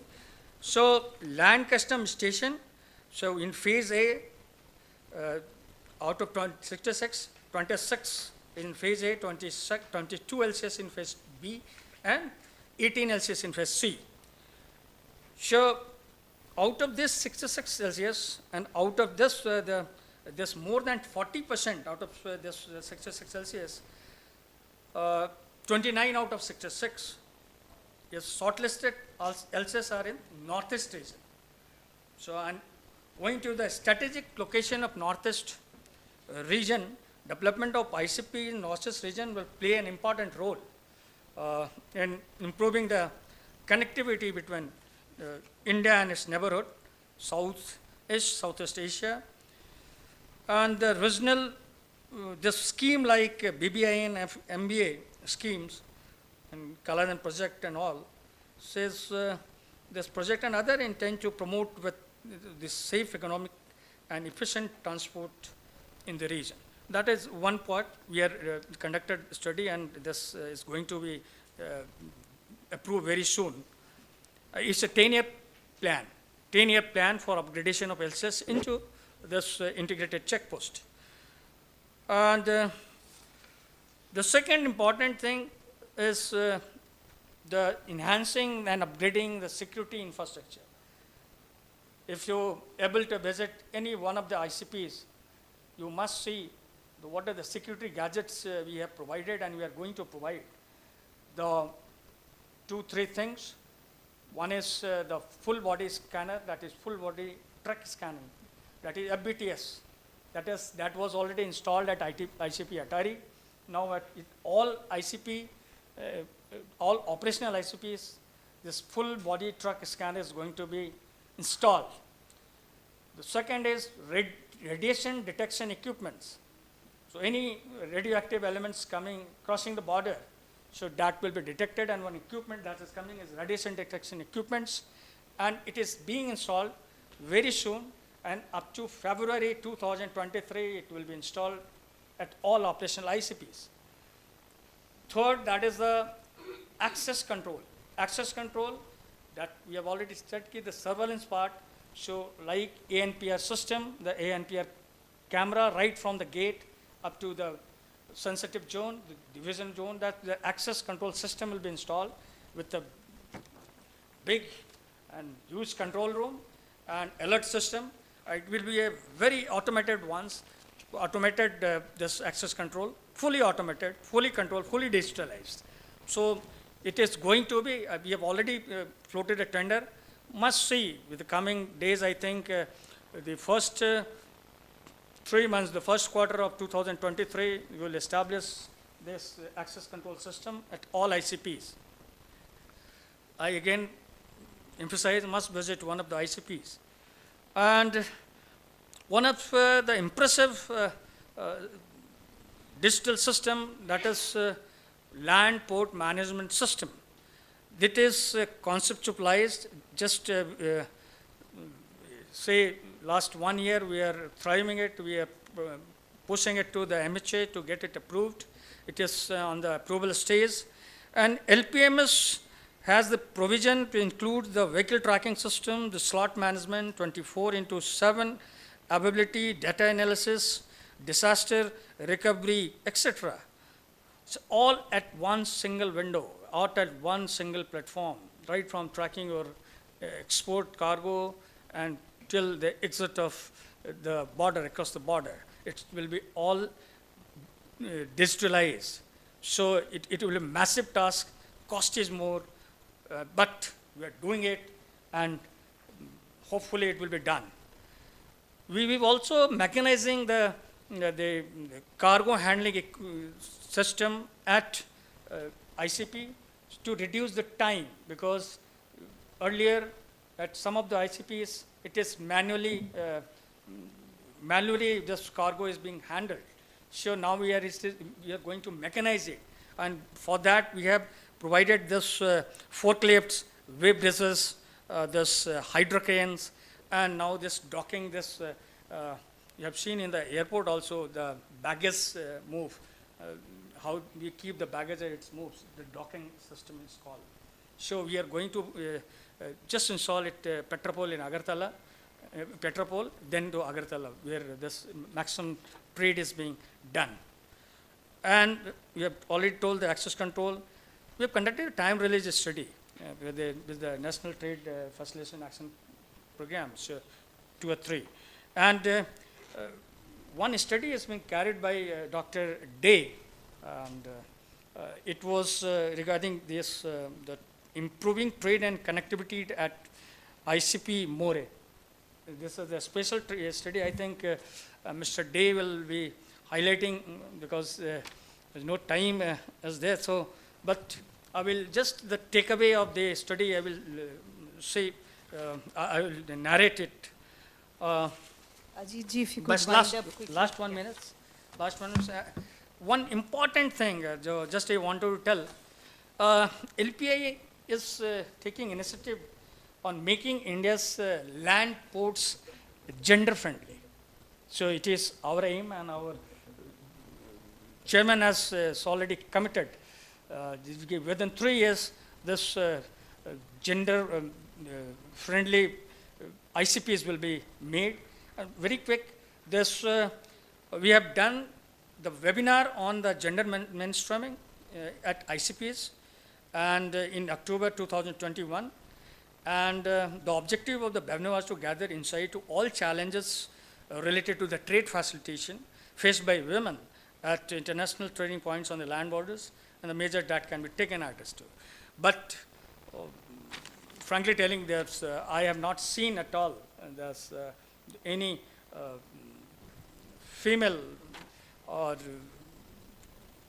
So land custom station, so in phase A, out of 66, 26 in phase A, 22 LCS in phase B, and 18 LCS in phase C. So out of this 66 Celsius, and out of this, this more than 40% out of this 66 Celsius, 29 out of 66 is shortlisted LCS are in northeast region. So, and going to the strategic location of northeast region, development of ICP in northeast region will play an important role in improving the connectivity between India and its neighborhood, Southeast Asia, and the regional, this scheme like BBI and MBA schemes, and Kaladan project and all, says this project and other intend to promote with this safe, economic, and efficient transport in the region. That is one part. We are conducted study, and this is going to be approved very soon. It's a 10-year plan, 10-year plan for upgradation of LCS into this integrated check post. And the second important thing is the enhancing and upgrading the security infrastructure. If you're able to visit any one of the ICPs, you must see what are the security gadgets we have provided and we are going to provide. The 2-3 things. One is the full body scanner, that is full body truck scanning, that is FBTS. That was already installed at ICP Atari. Now at all ICP, all operational ICPs, this full body truck scanner is going to be installed. The second is radiation detection equipments. So any radioactive elements crossing the border, so that will be detected, and one equipment that is coming is radiation detection equipments, and it is being installed very soon, and up to February 2023 it will be installed at all operational ICPs. Third, that is the access control. Access control that we have already said, the surveillance part, so like ANPR system, the ANPR camera right from the gate up to the sensitive zone, the division zone, that the access control system will be installed with a big and huge control room and alert system. It will be a very automated this access control, fully automated, fully controlled, fully digitalized. So it is going to be, we have already floated a tender. Must see with the coming days, I think the first 3 months, the first quarter of 2023, we will establish this access control system at all ICPs. I again emphasize, must visit one of the ICPs. And one of the impressive digital system, that is land port management system. It is conceptualized, just say last 1 year we are thriving it, we are pushing it to the MHA to get it approved. It is on the approval stage, and LPMS has the provision to include the vehicle tracking system, the slot management, 24/7 availability, data analysis, disaster recovery, etc. It's all at one single window, out at one single platform, right from tracking your export cargo and till the exit of the border, across the border. It will be all digitalized. So it will be a massive task, cost is more, but we are doing it, and hopefully it will be done. We've also mechanizing the cargo handling system at ICP to reduce the time, because earlier at some of the ICPs it is manually this cargo is being handled. So now we are going to mechanize it, and for that we have provided this forklifts, wave bridges, this hydrocranes, and now this docking, this you have seen in the airport also the baggage move, how we keep the baggage as it moves, the docking system is called. So we are going to just install it Petropol in Agartala, Petropol, then to Agartala, where this maximum trade is being done. And we have already told the access control. we have conducted a time-release study with the National Trade Facilitation Action Programs, 2 or 3. And one study has been carried by Dr. Day, and it was regarding this, the improving trade and connectivity at ICP More. This is a special study. I think Mr. Day will be highlighting because there's no time as there. So, but I will just the takeaway of the study. I will say I will narrate it. Ajit ji, if you could But wind up quickly. last 1 minute. One important thing, just I want to tell, LPI is taking initiative on making India's land ports gender friendly. So it is our aim, and our chairman has already committed within 3 years this gender friendly ICPs will be made. Very quick, this we have done the webinar on the gender mainstreaming at ICPs, and in October 2021. And the objective of the webinar was to gather insight to all challenges related to the trade facilitation faced by women at international trading points on the land borders, and the measures that can be taken address to. But frankly telling, there's, I have not seen at all there's any female or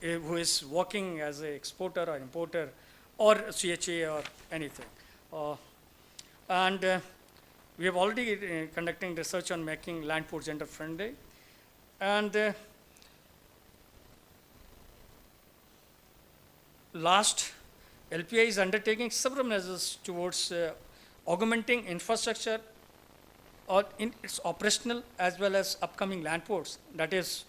who is working as an exporter or importer or CHA or anything. And we have already conducting research on making land ports gender friendly. And last, LPI is undertaking several measures towards augmenting infrastructure or in its operational as well as upcoming land ports. That is,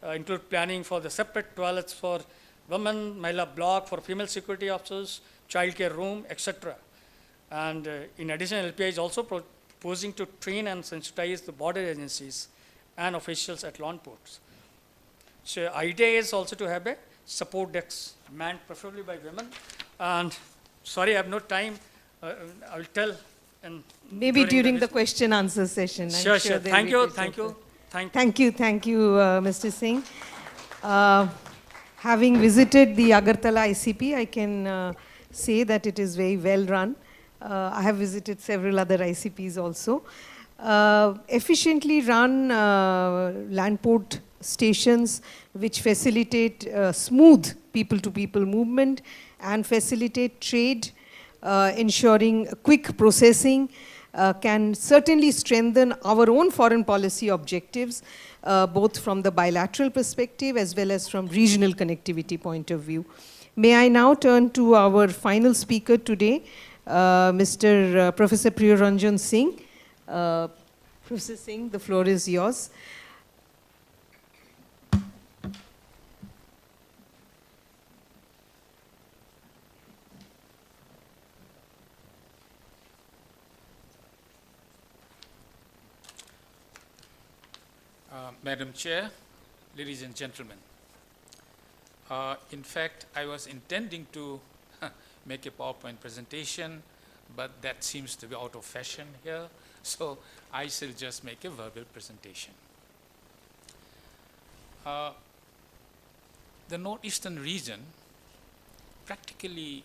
include planning for the separate toilets for women, Mahila block for female security officers, childcare room, etc. And in addition, LPI is also proposing to train and sensitize the border agencies and officials at land ports. So idea is also to have a support desk manned preferably by women. And sorry, I have no time. I will tell. And Maybe during the question answer session. Sure. Thank you. Thank you, Mr. Singh. Having visited the Agartala ICP, I can say that it is very well run. I have visited several other ICPs also. Efficiently run land port stations which facilitate smooth people-to-people movement and facilitate trade, ensuring quick processing, can certainly strengthen our own foreign policy objectives, both from the bilateral perspective as well as from regional connectivity point of view. May I now turn to our final speaker today, Mr. Professor Prabhir Singh. Professor Singh, the floor is yours. Madam Chair, ladies and gentlemen. In fact, I was intending to make a PowerPoint presentation, but that seems to be out of fashion here, so I shall just make a verbal presentation. The northeastern region practically,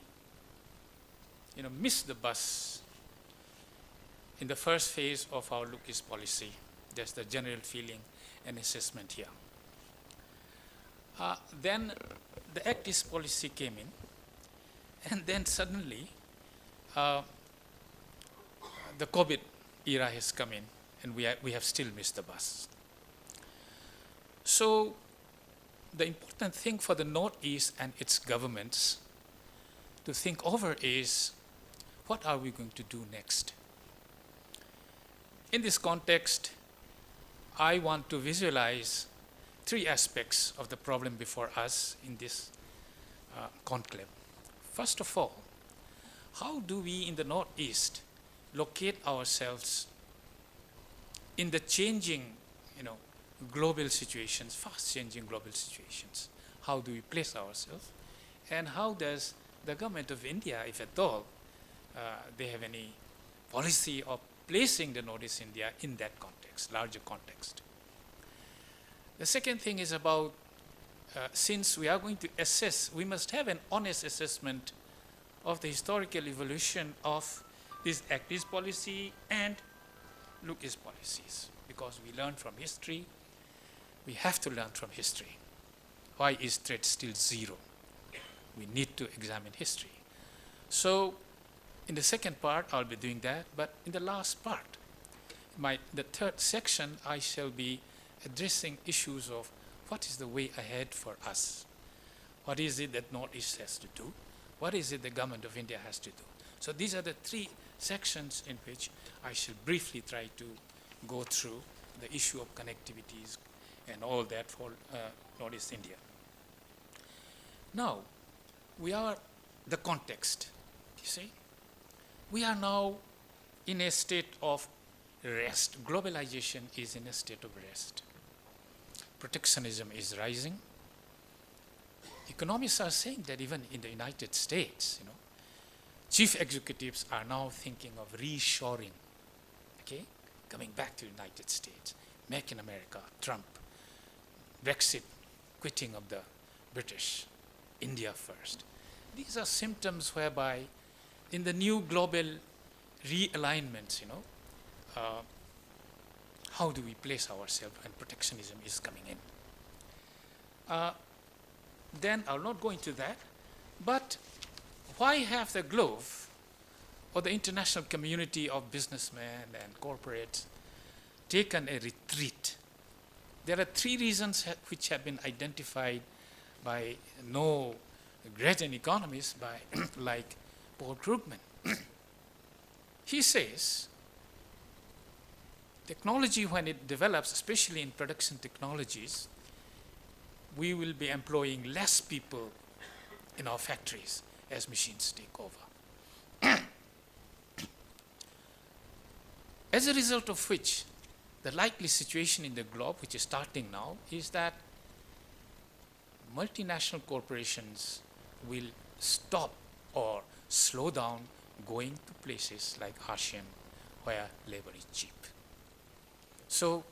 missed the bus in the first phase of our Look East policy. That's the general feeling and assessment here. Then the Act East policy came in, and then suddenly the COVID era has come in, and we have still missed the bus. So the important thing for the Northeast and its governments to think over is, what are we going to do next? In this context, I want to visualize 3 aspects of the problem before us in this conclave. First of all, how do we in the Northeast locate ourselves in the changing, global situations, fast changing global situations? How do we place ourselves? And how does the government of India, if at all, they have any policy of placing the Northeast India in that context, larger context. The second thing is about, since we are going to assess, we must have an honest assessment of the historical evolution of this Act East policy and Look East policies, because we learn from history. We have to learn from history. Why is trade still zero? We need to examine history. So in the second part, I'll be doing that, but in the last part, the third section, I shall be addressing issues of what is the way ahead for us? What is it that Northeast has to do? What is it the government of India has to do? So these are the three sections in which I shall briefly try to go through the issue of connectivities and all that for Northeast India. Now, we are the context, you see. We are now in a state of rest. Globalization is in a state of rest. Protectionism is rising. Economists are saying that even in the United States, chief executives are now thinking of reshoring, okay? Coming back to the United States, Make in America, Trump, Brexit, quitting of the British, India first. These are symptoms whereby in the new global realignments, how do we place ourselves when protectionism is coming in? Then I'll not go into that, but why have the globe or the international community of businessmen and corporates taken a retreat? There are three reasons which have been identified by no great economists like Paul Krugman. He says, technology, when it develops, especially in production technologies, we will be employing less people in our factories as machines take over. As a result of which, the likely situation in the globe, which is starting now, is that multinational corporations will stop or slow down going to places like ASEAN where labor is cheap. So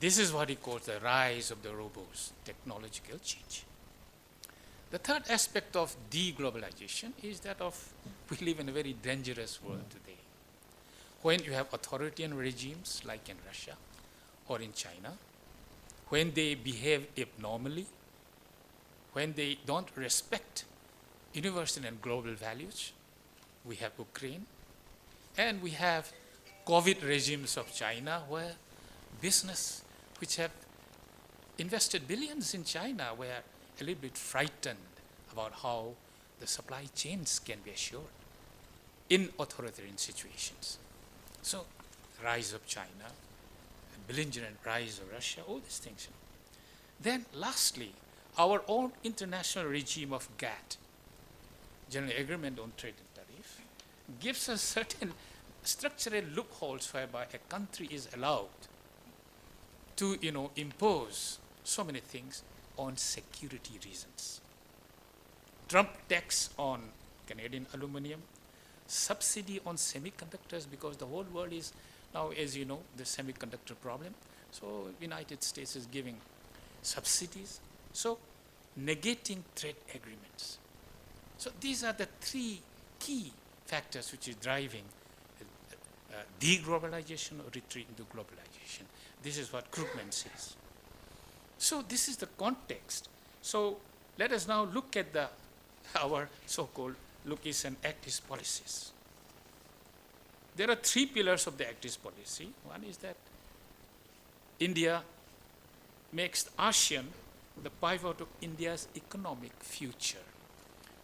this is what he calls the rise of the robos, technological change. The third aspect of deglobalization is that of we live in a very dangerous world today. When you have authoritarian regimes like in Russia or in China, when they behave abnormally, when they don't respect universal and global values, we have Ukraine, and we have COVID regimes of China where business, which have invested billions in China, were a little bit frightened about how the supply chains can be assured in authoritarian situations. So, rise of China, belligerent rise of Russia, all these things. Then, lastly, our own international regime of GATT, General Agreement on Trade and Tariff, gives us certain structural loopholes whereby a country is allowed to, impose so many things on security reasons. Trump tax on Canadian aluminum, subsidy on semiconductors, because the whole world is now, as you know, the semiconductor problem. So United States is giving subsidies. So negating trade agreements. So these are the three key factors which is driving deglobalization or retreat into globalization. This is what Krugman says. So this is the context. So let us now look at our so-called Look East and Act East policies. There are three pillars of the Act East policy. One is that India makes ASEAN the pivot of India's economic future.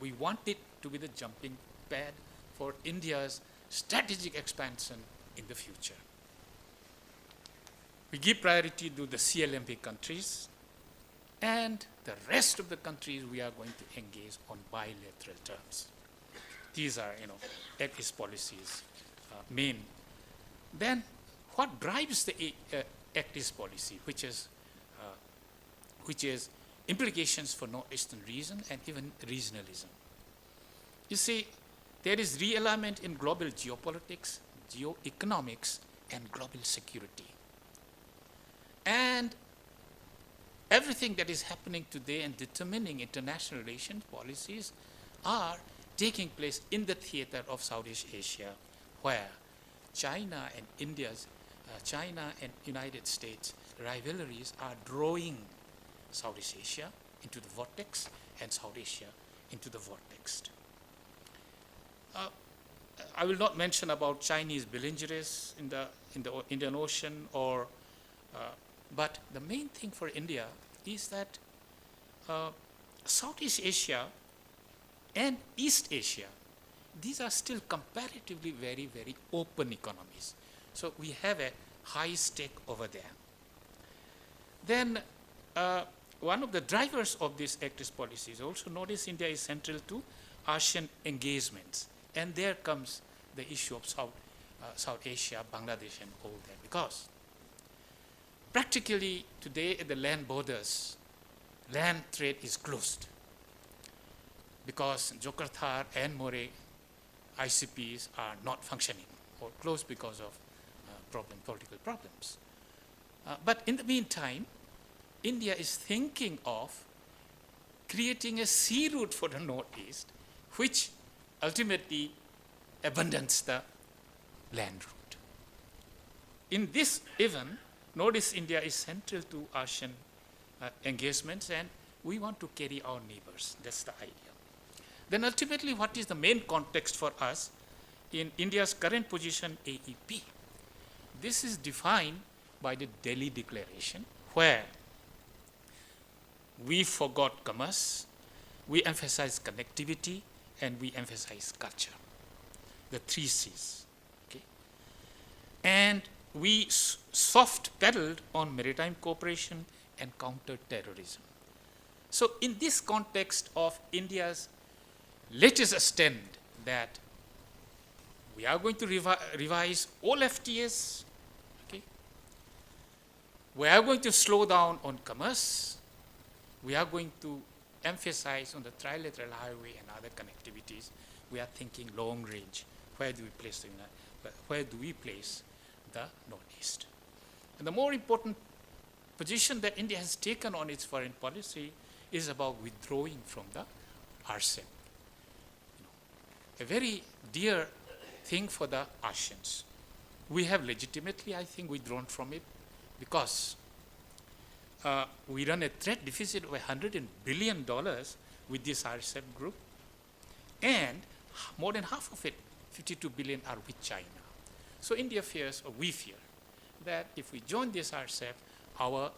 We want it to be the jumping pad for India's strategic expansion in the future. We give priority to the CLMP countries, and the rest of the countries we are going to engage on bilateral terms. These are, Act East policies main. Then, what drives the Act East policy, which is implications for Northeastern region and even regionalism. You see, there is realignment in global geopolitics, geoeconomics, and global security. And everything that is happening today and determining international relations policies are taking place in the theater of Southeast Asia, where China and China and United States rivalries are drawing Southeast Asia into the vortex and South Asia into the vortex. I will not mention about Chinese belligerence in the Indian Ocean, but the main thing for India is that Southeast Asia and East Asia, these are still comparatively very, very open economies. So we have a high stake over there. Then one of the drivers of this ACTIS policy is also notice India is central to ASEAN engagements. And there comes the issue of South Asia, Bangladesh and all that, because practically today at the land borders, land trade is closed because Jakarta and More ICPs are not functioning or closed because of political problems. But in the meantime, India is thinking of creating a sea route for the Northeast, which ultimately abandons the land route. In this even, notice India is central to ASEAN engagements, and we want to carry our neighbors. That's the idea. Then ultimately, what is the main context for us in India's current position, AEP? This is defined by the Delhi Declaration, where we forgot commerce, we emphasize connectivity, and we emphasize culture. The 3 C's. Okay? And we soft pedaled on maritime cooperation and counter-terrorism. So in this context of India's latest stand that we are going to revise all FTAs, okay? We are going to slow down on commerce, we are going to emphasize on the trilateral highway and other connectivities. We are thinking long range. Where do we place the Northeast? And the more important position that India has taken on its foreign policy is about withdrawing from the RCEP. A very dear thing for the ASEANs. We have legitimately, I think, withdrawn from it because we run a trade deficit of $100 billion with this RCEP group, and more than half of it, 52 billion, are with China. So India fears, or we fear, that if we join this RCEP, our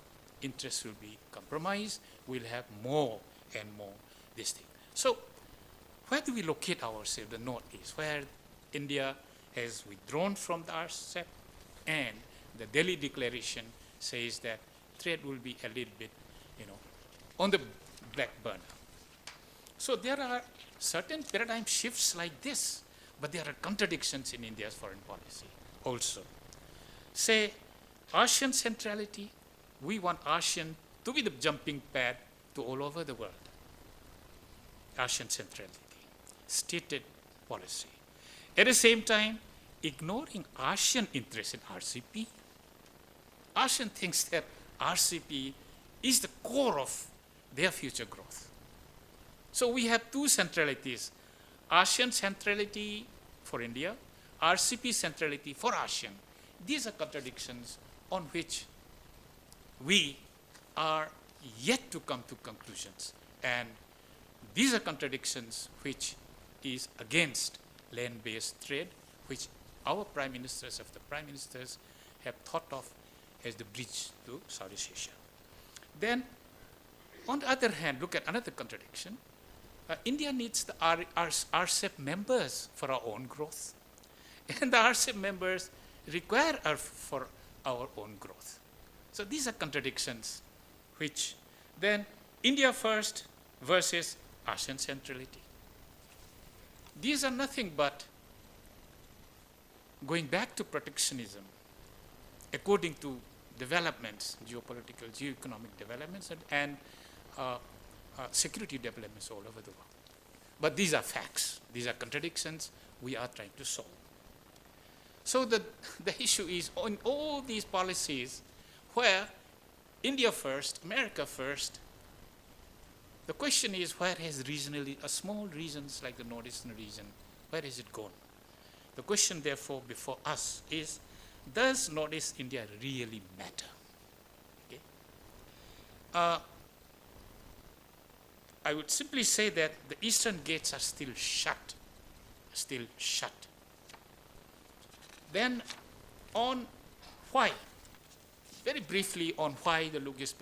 interests will be compromised. We'll have more and more this thing. So where do we locate ourselves? The Northeast, where India has withdrawn from the RCEP, and the Delhi Declaration says that trade will be a little bit, on the back burner. So there are certain paradigm shifts like this, but there are contradictions in India's foreign policy also. Say, ASEAN centrality, we want ASEAN to be the jumping pad to all over the world. ASEAN centrality, stated policy. At the same time, ignoring ASEAN interests in RCP. ASEAN thinks that RCP is the core of their future growth. So we have 2 centralities, ASEAN centrality for India, RCP centrality for ASEAN. These are contradictions on which we are yet to come to conclusions. And these are contradictions which is against land-based trade, which our prime ministers of the prime ministers have thought of as the bridge to Southeast Asia. Then, on the other hand, look at another contradiction. India needs the RCEP members for our own growth. And the RCEP members require us for our own growth. So these are contradictions which then India first versus ASEAN centrality. These are nothing but going back to protectionism according to developments, geopolitical, geoeconomic developments, and security developments all over the world. But these are facts. These are contradictions we are trying to solve. So the issue is on all these policies where India first, America first, the question is where has regionally, small regions like the Northeastern region, where has it gone? The question therefore before us is, does Northeast India really matter? Okay. I would simply say that the eastern gates are still shut, Then on why, very briefly on why the Look-East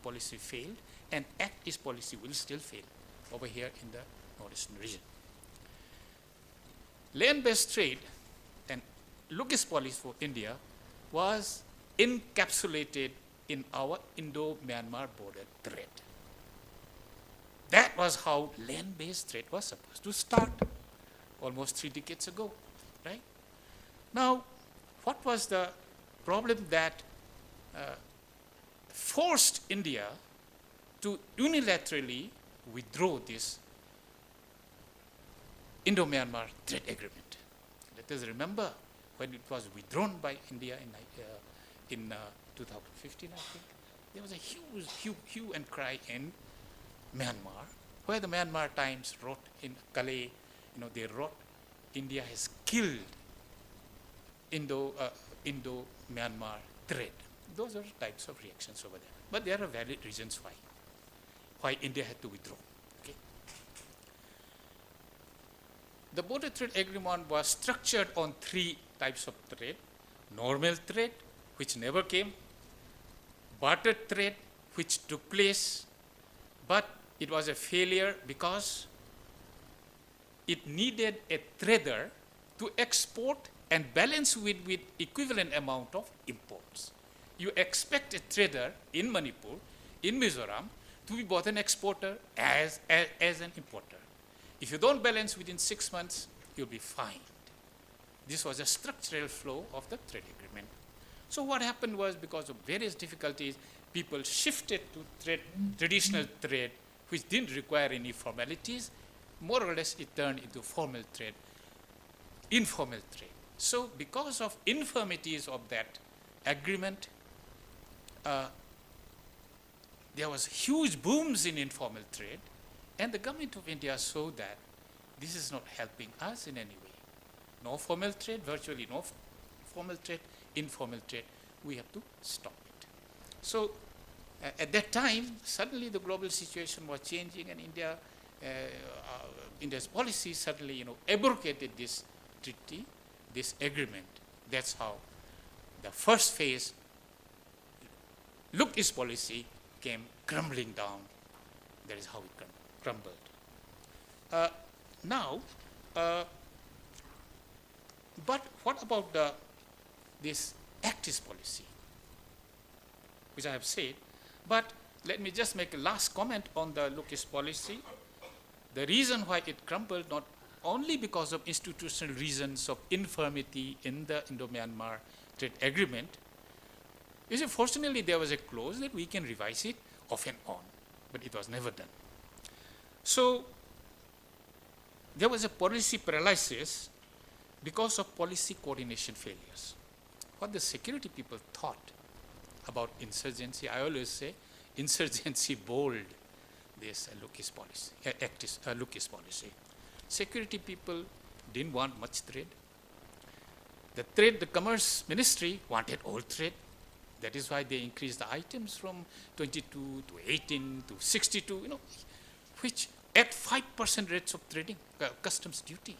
policy failed, and Act-East policy will still fail over here in the Northeastern region. Land-based trade and Look-East policy for India was encapsulated in our Indo-Myanmar border trade. That was how land-based trade was supposed to start almost 3 decades ago, right? Now, what was the problem that forced India to unilaterally withdraw this Indo-Myanmar trade agreement? Let us remember when it was withdrawn by India in 2015, I think, there was a huge hue and cry in Myanmar, where the Myanmar Times wrote in Calais, they wrote, India has killed Indo-Myanmar trade. Those are types of reactions over there. But there are valid reasons why India had to withdraw. Okay. The border trade agreement was structured on 3 types of trade: normal trade, which never came; barter trade, which took place, but it was a failure because it needed a trader to export and balance with equivalent amount of imports. You expect a trader in Manipur, in Mizoram, to be both an exporter as an importer. If you don't balance within 6 months, you'll be fined. This was a structural flaw of the trade agreement. So what happened was, because of various difficulties, people shifted to traditional trade, which didn't require any formalities. More or less, it turned into formal trade, informal trade. So because of infirmities of that agreement, there was huge booms in informal trade, and the government of India saw that this is not helping us in any way. No formal trade, virtually no formal trade, informal trade, we have to stop it. So at that time, suddenly the global situation was changing, and India's policy suddenly, abrogated this treaty, this agreement. That's how the first phase, Look-East policy, came crumbling down. That is how it crumbled. But what about this Act-East policy, which I have said? But let me just make a last comment on the Look-East policy. The reason why it crumbled, not only because of institutional reasons of infirmity in the Indo-Myanmar trade agreement, is fortunately there was a clause that we can revise it off and on, but it was never done. So there was a policy paralysis because of policy coordination failures. What the security people thought about insurgency, I always say, insurgency bold this Look-East policy, Look-East policy. Security people didn't want much trade. The Commerce Ministry wanted all trade. That is why they increased the items from 22 to 18 to 62, which at 5% rates of trading, customs duty.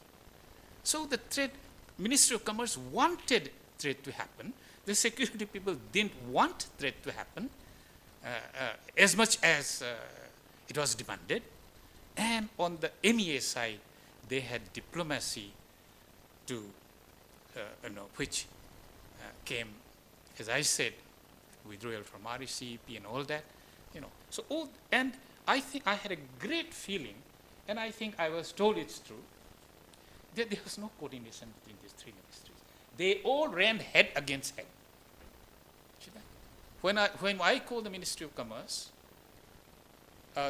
So the Ministry of Commerce wanted trade to happen. The security people didn't want trade to happen as much as it was demanded. And on the MEA side, they had diplomacy to, which came, as I said, withdrawal from RCEP and all that, So, and I think I had a great feeling, and I think I was told it's true, that there was no coordination between these 3 ministries. They all ran head against head. When I called the Ministry of Commerce,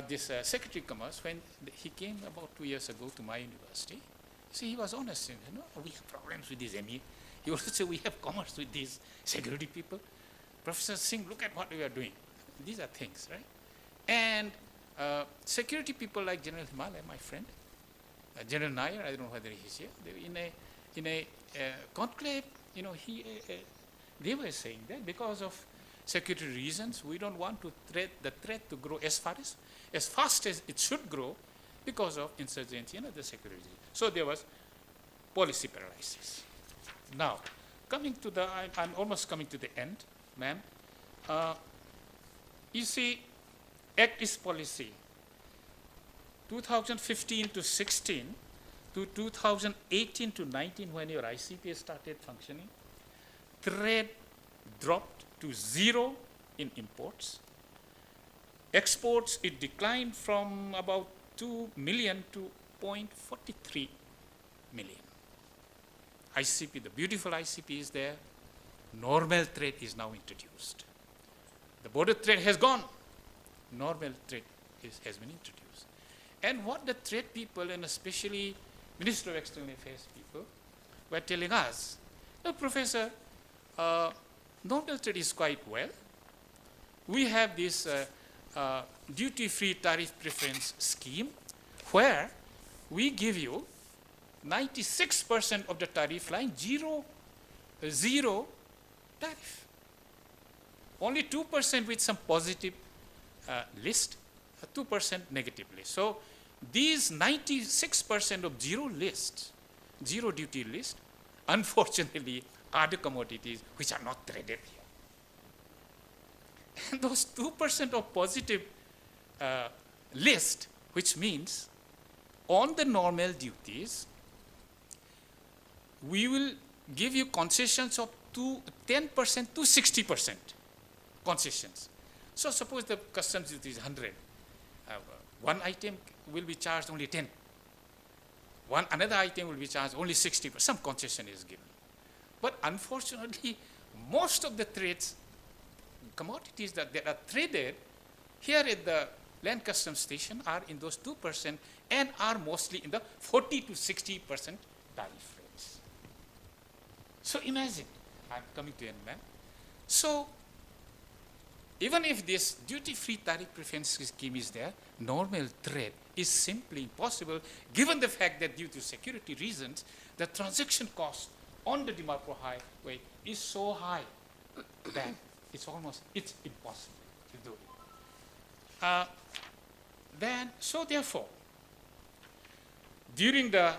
this Secretary of Commerce, when he came about 2 years ago to my university, see, he was honest. We have problems with this ME. He also said, we have commerce with these security people. Professor Singh, look at what we are doing. These are things, right? And security people like General Himalaya, my friend, General Nair, I don't know whether he's here, in a conclave, they were saying that because of security reasons, we don't want to the threat to grow as fast as it should grow because of insurgency and other security. So there was policy paralysis. Now, coming to the, I'm almost coming to the end, ma'am. You see, Act East policy, 2015 to 16 to 2018 to 19, when your ICP started functioning, trade dropped to 0 in imports. Exports, it declined from about 2 million to 0.43 million. ICP, the beautiful ICP is there. Normal trade is now introduced. The border trade has gone. Normal trade has been introduced. And what the trade people, and especially Minister of External Affairs people, were telling us, no, Professor, normal trade is quite well. We have this duty-free tariff preference scheme where we give you 96% of the tariff line, zero tariff. Only 2% with some positive list, 2% negative list. So these 96% of zero duty list, unfortunately, are the commodities which are not traded here. And those 2% of positive list, which means on the normal duties, we will give you concessions of 10% to 60% concessions. So suppose the customs duty is 100. One item will be charged only 10. Another item will be charged only 60%. Some concession is given. But unfortunately, most of the trades, commodities that are traded here at the land customs station are in those 2% and are mostly in the 40 to 60% tariff rates. So imagine, I'm coming to end, ma'am. So even if this duty-free tariff preference scheme is there, normal trade is simply impossible given the fact that due to security reasons, the transaction cost on the Dimapur Highway is so high that it's impossible to do it. So therefore, during the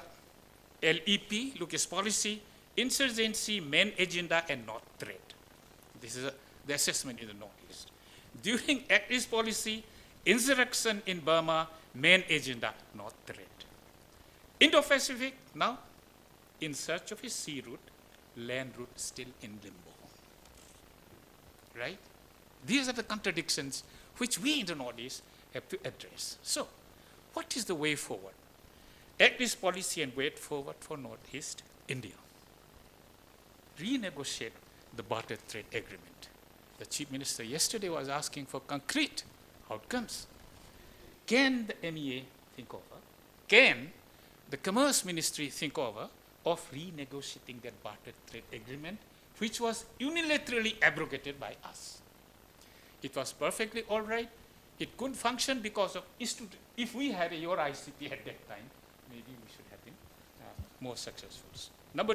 LEP, Lucas policy, insurgency, main agenda, and not trade. This is the assessment in the Northeast. During Act East policy, insurrection in Burma, main agenda, not trade. Indo-Pacific, now in search of a sea route, land route still in limbo. Right? These are the contradictions which we in the Northeast have to address. So, what is the way forward? Act East policy and way forward for Northeast India. Renegotiate the barter trade agreement. The Chief Minister yesterday was asking for concrete outcomes. Can the MEA think over? Can the Commerce Ministry think over of renegotiating that barter trade agreement, which was unilaterally abrogated by us? It was perfectly all right. It couldn't function because of, if we had your ICP at that time, maybe we should have been more successful.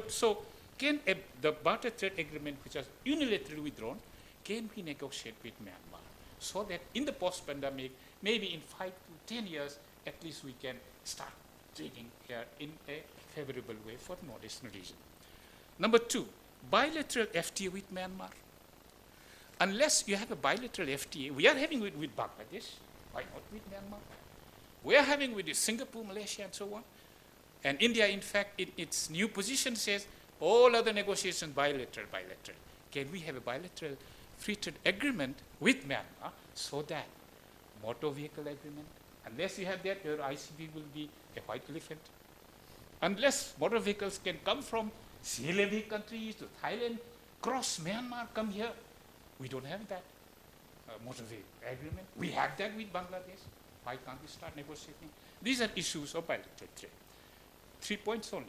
So can the barter trade agreement, which was unilaterally withdrawn, can we negotiate with Myanmar so that in the post-pandemic, maybe in 5 to 10 years, at least we can start trading here in a favorable way for the Northeastern region. Number 2, bilateral FTA with Myanmar. Unless you have a bilateral FTA, we are having with Bangladesh, why not with Myanmar? We are having with Singapore, Malaysia, and so on. And India, in fact, in its new position says, all other negotiations bilateral. Can we have a bilateral free trade agreement with Myanmar so that motor vehicle agreement, unless you have that, your ICB will be a white elephant. Unless motor vehicles can come from CLAV countries to Thailand, cross Myanmar, come here. We don't have that motor vehicle agreement. We have that with Bangladesh. Why can't we start negotiating? These are issues of bilateral trade. 3 points only.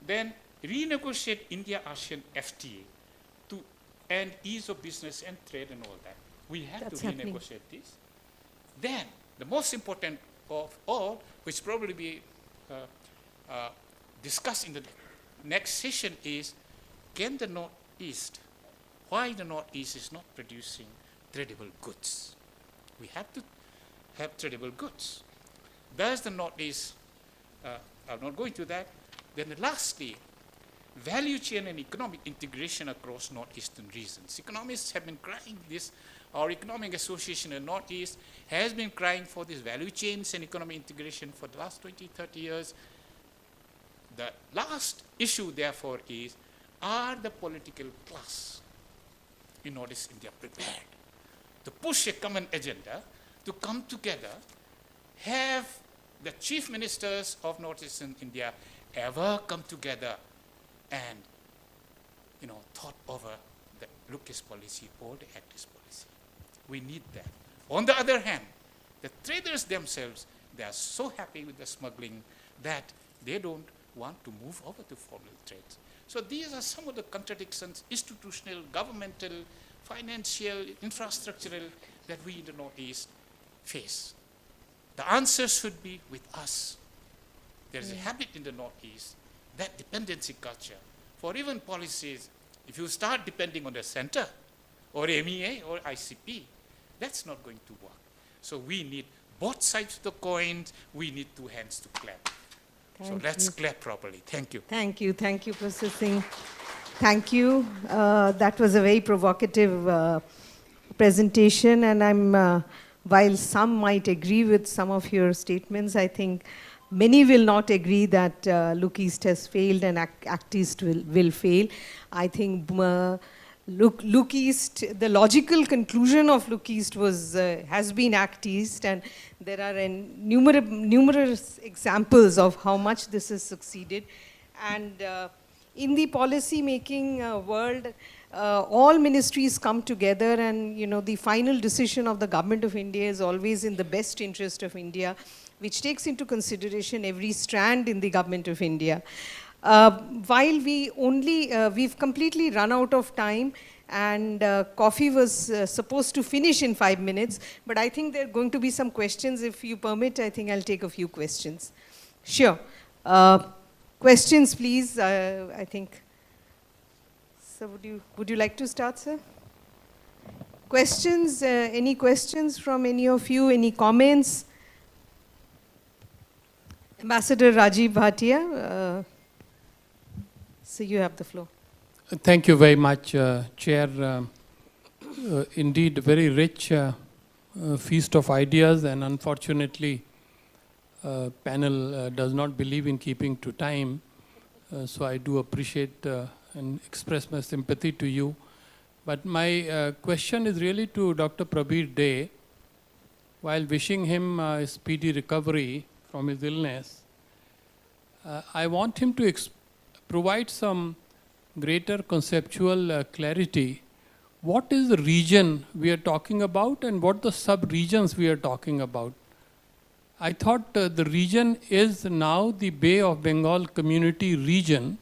Then renegotiate India-ASEAN FTA to end ease of business and trade and all that. We have to renegotiate this. Then the most important of all, which probably be discussed in the next session, is can the Northeast, why the Northeast is not producing tradable goods? We have to have tradable goods. Does the Northeast, I'll not go into that. Then lastly, value chain and economic integration across Northeastern regions. Economists have been crying this. Our Economic Association in Northeast has been crying for these value chains and economic integration for the last 20, 30 years. The last issue, therefore, is, are the political class in Northeast India prepared to push a common agenda, to come together? Have the chief ministers of Northeastern India ever come together and, thought over the look-east policy or the act-east policy? We need that. On the other hand, the traders themselves, they are so happy with the smuggling that they don't want to move over to formal trades. So these are some of the contradictions, institutional, governmental, financial, infrastructural, that we in the Northeast face. The answer should be with us. There's a habit in the Northeast, that dependency culture. For even policies, if you start depending on the center, or MEA, or ICP, that's not going to work. So we need both sides of the coin. We need two hands to clap. So let's clap properly. Thank you. Thank you, Professor Singh. Thank you. That was a very provocative presentation, and while some might agree with some of your statements, I think many will not agree that Look East has failed and Act East will fail. I think Look East, the logical conclusion of Look East has been Act East, and there are numerous examples of how much this has succeeded. And in the policy making world, all ministries come together, and the final decision of the Government of India is always in the best interest of India, which takes into consideration every strand in the Government of India. While we've completely run out of time, and coffee was supposed to finish in 5 minutes, but I think there are going to be some questions. If you permit, I think I'll take a few questions. Sure. Questions, please. I think. So would you like to start, sir? Questions? Any questions from any of you? Any comments? Ambassador Rajiv Bhatia. So you have the floor. Thank you very much, Chair. Indeed, a very rich feast of ideas, and unfortunately, panel does not believe in keeping to time. So I do appreciate and express my sympathy to you. But my question is really to Dr. Prabhir Dey. While wishing him a speedy recovery from his illness, I want him to provide some greater conceptual clarity. What is the region we are talking about, and what the sub-regions we are talking about? I thought the region is now the Bay of Bengal Community region.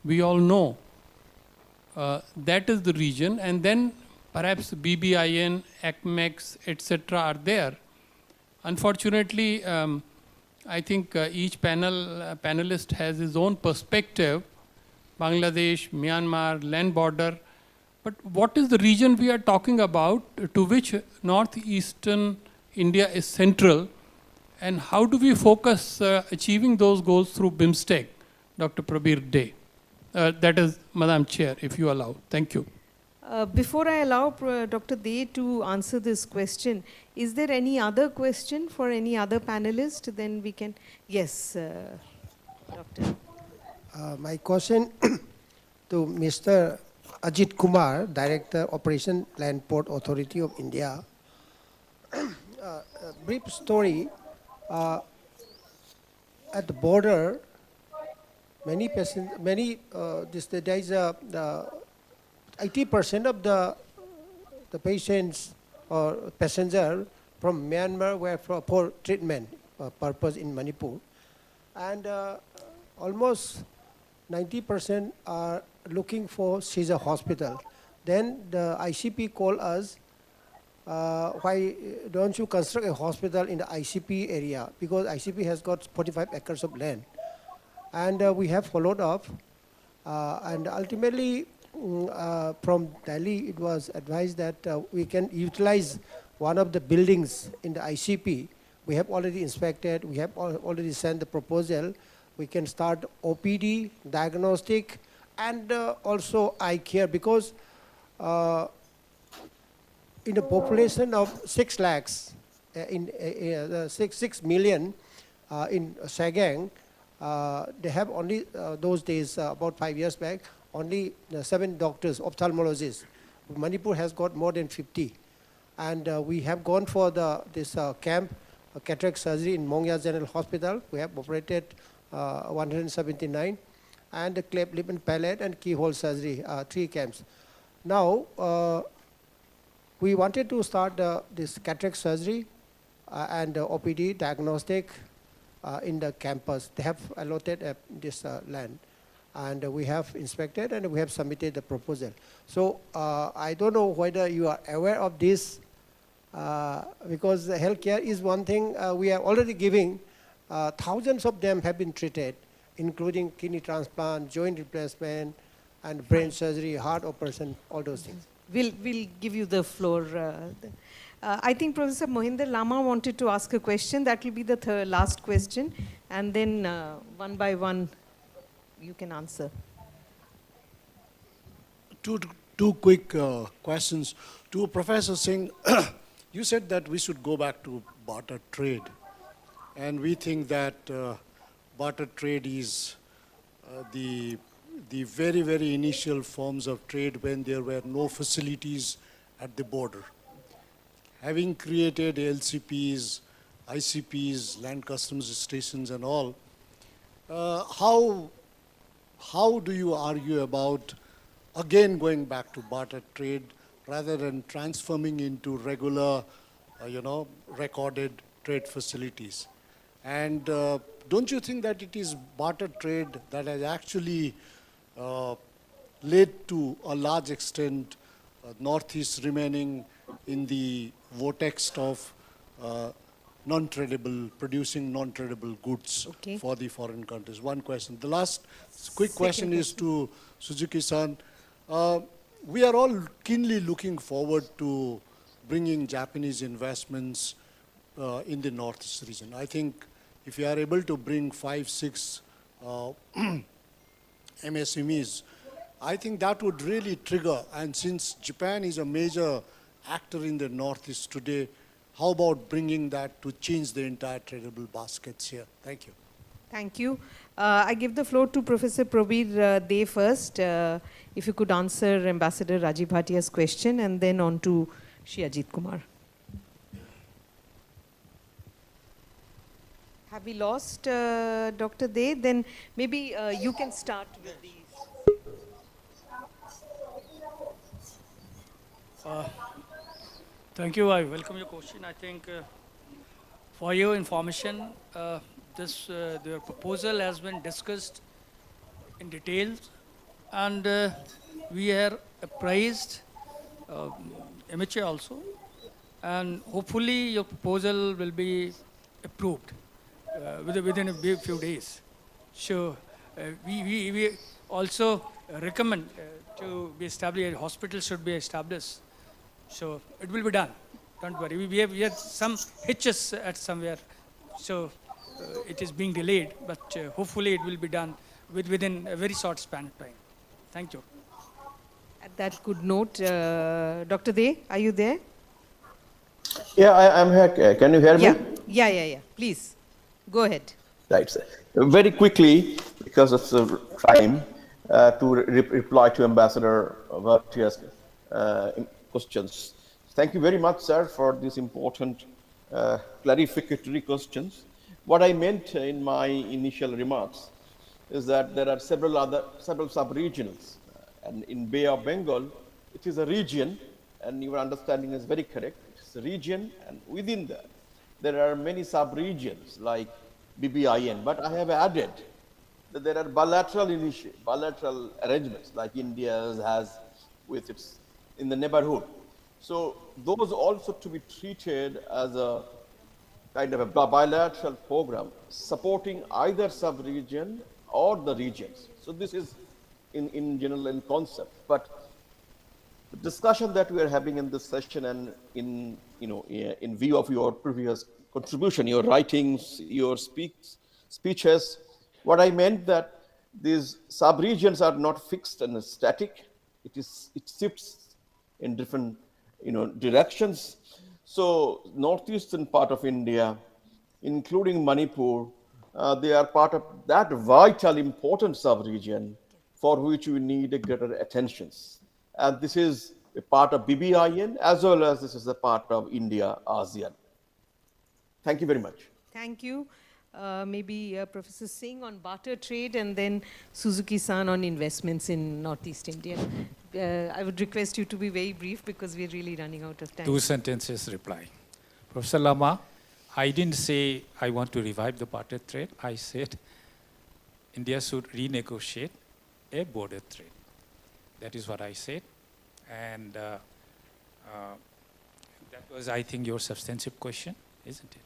We all know that is the region, and then perhaps BBIN, ACMEX, etc. are there. Unfortunately, I think each panelist has his own perspective. Bangladesh, Myanmar, land border. But what is the region we are talking about, to which northeastern India is central, and how do we focus achieving those goals through BIMSTEC, Dr. Prabhir Dey? That is, Madam Chair, if you allow. Thank you. Before I allow Dr. Dey to answer this question, is there any other question for any other panelist? Then we can, yes, Doctor. My question to Mr. Ajit Kumar, Director, Operation Land Port Authority of India. A brief story. At the border, there is 80% of the patients or passenger from Myanmar were for treatment purpose in Manipur. And almost 90% are looking for Caesar Hospital. Then the ICP called us, why don't you construct a hospital in the ICP area? Because ICP has got 45 acres of land. And we have followed up. And ultimately, from Delhi, it was advised that we can utilize one of the buildings in the ICP. We have already inspected, we have already sent the proposal. We can start OPD, diagnostic, and also eye care, because in a population of 6 lakhs, 6 million in Sagaing, they have only those days, about 5 years back, only 7 doctors, ophthalmologists. Manipur has got more than 50. And we have gone for this camp, cataract surgery in Mongya General Hospital. We have operated 179, and the cleft lip and palate and keyhole surgery, 3 camps. Now, we wanted to start this cataract surgery and OPD diagnostic in the campus. They have allotted this land, and we have inspected and we have submitted the proposal. So I don't know whether you are aware of this, because the healthcare is one thing we are already giving. Thousands of them have been treated, including kidney transplant, joint replacement, and brain surgery, heart operation, all those things. We'll give you the floor. I think Professor Mohinder Lama wanted to ask a question. That will be the last question. And then one by one, you can answer. Two quick questions. To Professor Singh, you said that we should go back to barter trade. And we think that barter trade is the very, very initial forms of trade when there were no facilities at the border. Having created LCPs, ICPs, land customs stations and all, how do you argue about, again, going back to barter trade rather than transforming into regular, recorded trade facilities? And don't you think that it is barter trade that has actually led to a large extent Northeast remaining in the vortex of non-tradable, producing non-tradable goods for the foreign countries? One question. The last quick question is to Suzuki-san. We are all keenly looking forward to bringing Japanese investments in the Northeast region. I think if you are able to bring 5, 6 MSMEs, I think that would really trigger. And since Japan is a major actor in the Northeast today, how about bringing that to change the entire tradable baskets here? Thank you. Thank you. I give the floor to Professor Prabhir De first. If you could answer Ambassador Rajiv Bhatia's question, and then on to Shri Ajit Kumar. Have we lost Dr. De? Then maybe you can start with these. Thank you. I welcome your question. I think for your information, the proposal has been discussed in detail, and we are apprised MHA also, and hopefully your proposal will be approved within a few days. So we also recommend to be established, a hospital should be established. So it will be done. Don't worry. We have some hitches at somewhere, so it is being delayed. But hopefully it will be done within a very short span of time. Thank you. At that good note, Dr. De, are you there? Yeah, I'm here. Can you hear me? Yeah. Please, go ahead. Right. Very quickly, because of the time, to reply to Ambassador Bhatia's questions. Thank you very much, sir, for these important clarificatory questions. What I meant in my initial remarks is that there are several sub-regions, and in Bay of Bengal, it is a region and your understanding is very correct. It's a region, and within that, there are many sub-regions like BBIN, but I have added that there are bilateral arrangements like India has with its in the neighborhood. So those also to be treated as a kind of a bilateral program supporting either sub-region or the regions. So this is in general in concept, but the discussion that we are having in this session and in view of your previous contribution, your writings, your speeches, what I meant that these sub-regions are not fixed and static. It shifts in different directions. So northeastern part of India, including Manipur, they are part of that vital important sub-region for which we need a greater attention. And this is a part of BBIN as well as this is a part of India ASEAN. Thank you very much. Thank you. Maybe Professor Singh on barter trade and then Suzuki-san on investments in Northeast India. I would request you to be very brief because we're really running out of time. 2 sentences reply. Professor Lama, I didn't say I want to revive the barter trade. I said India should renegotiate a border trade. That is what I said. And that was, I think, your substantive question, isn't it?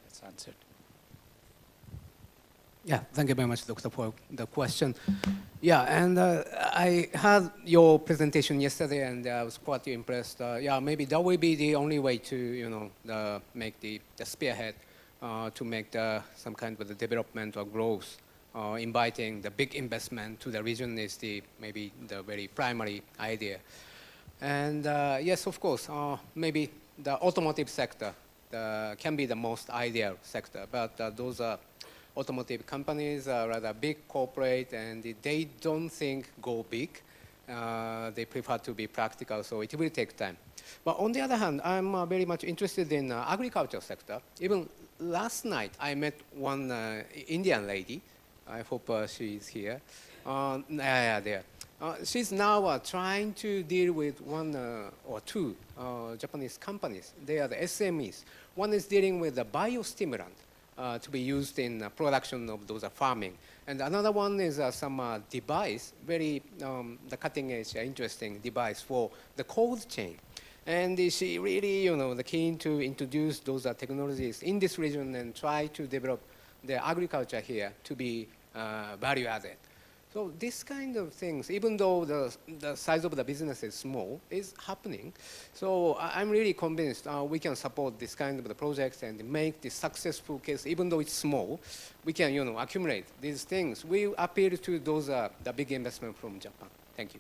That's answered. Yeah, thank you very much, Doctor, for the question. Yeah, and I had your presentation yesterday, and I was quite impressed. Yeah, maybe that will be the only way to, make the spearhead to make some kind of the development or growth. Inviting the big investment to the region is maybe the very primary idea. And yes, of course, maybe the automotive sector can be the most ideal sector, but those are automotive companies are rather big corporate, and they don't think go big. They prefer to be practical, so it will take time. But on the other hand, I'm very much interested in agriculture sector. Even last night, I met one Indian lady. I hope she's here. Yeah, there. She's now trying to deal with one or two Japanese companies. They are the SMEs. One is dealing with the biostimulant to be used in production of those farming. And another one is some device, very the cutting edge, interesting device for the cold chain. And she really, keen to introduce those technologies in this region and try to develop the agriculture here to be value added. So this kind of things, even though the size of the business is small, is happening. So I'm really convinced we can support this kind of the projects and make this successful case, even though it's small, we can accumulate these things. We appeal to those the big investment from Japan. Thank you.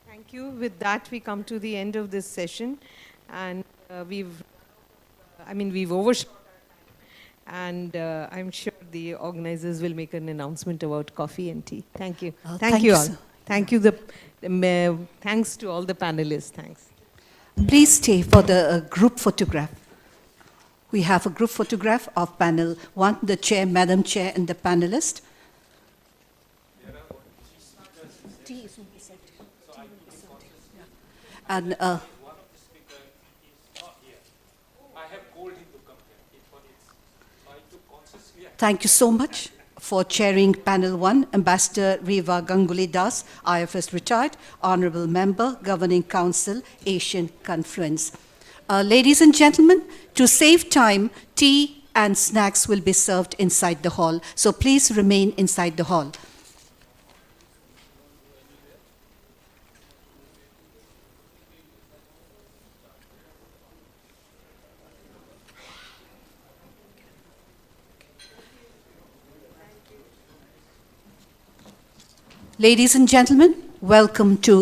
Thank you. With that, we come to the end of this session, and we've overshot. And I'm sure the organizers will make an announcement about coffee and tea. Thank you. Thank you all. Sir. Thank you. Thanks to all the panelists. Thanks. Please stay for the group photograph. We have a group photograph of panel 1, the chair, Madam Chair, and the panelist. Tea is not served. And thank you so much for chairing panel 1, Ambassador Riva Ganguly Das, IFS retired, Honorable Member, Governing Council, Asian Confluence. Ladies and gentlemen, to save time, tea and snacks will be served inside the hall. So please remain inside the hall. Ladies and gentlemen, welcome to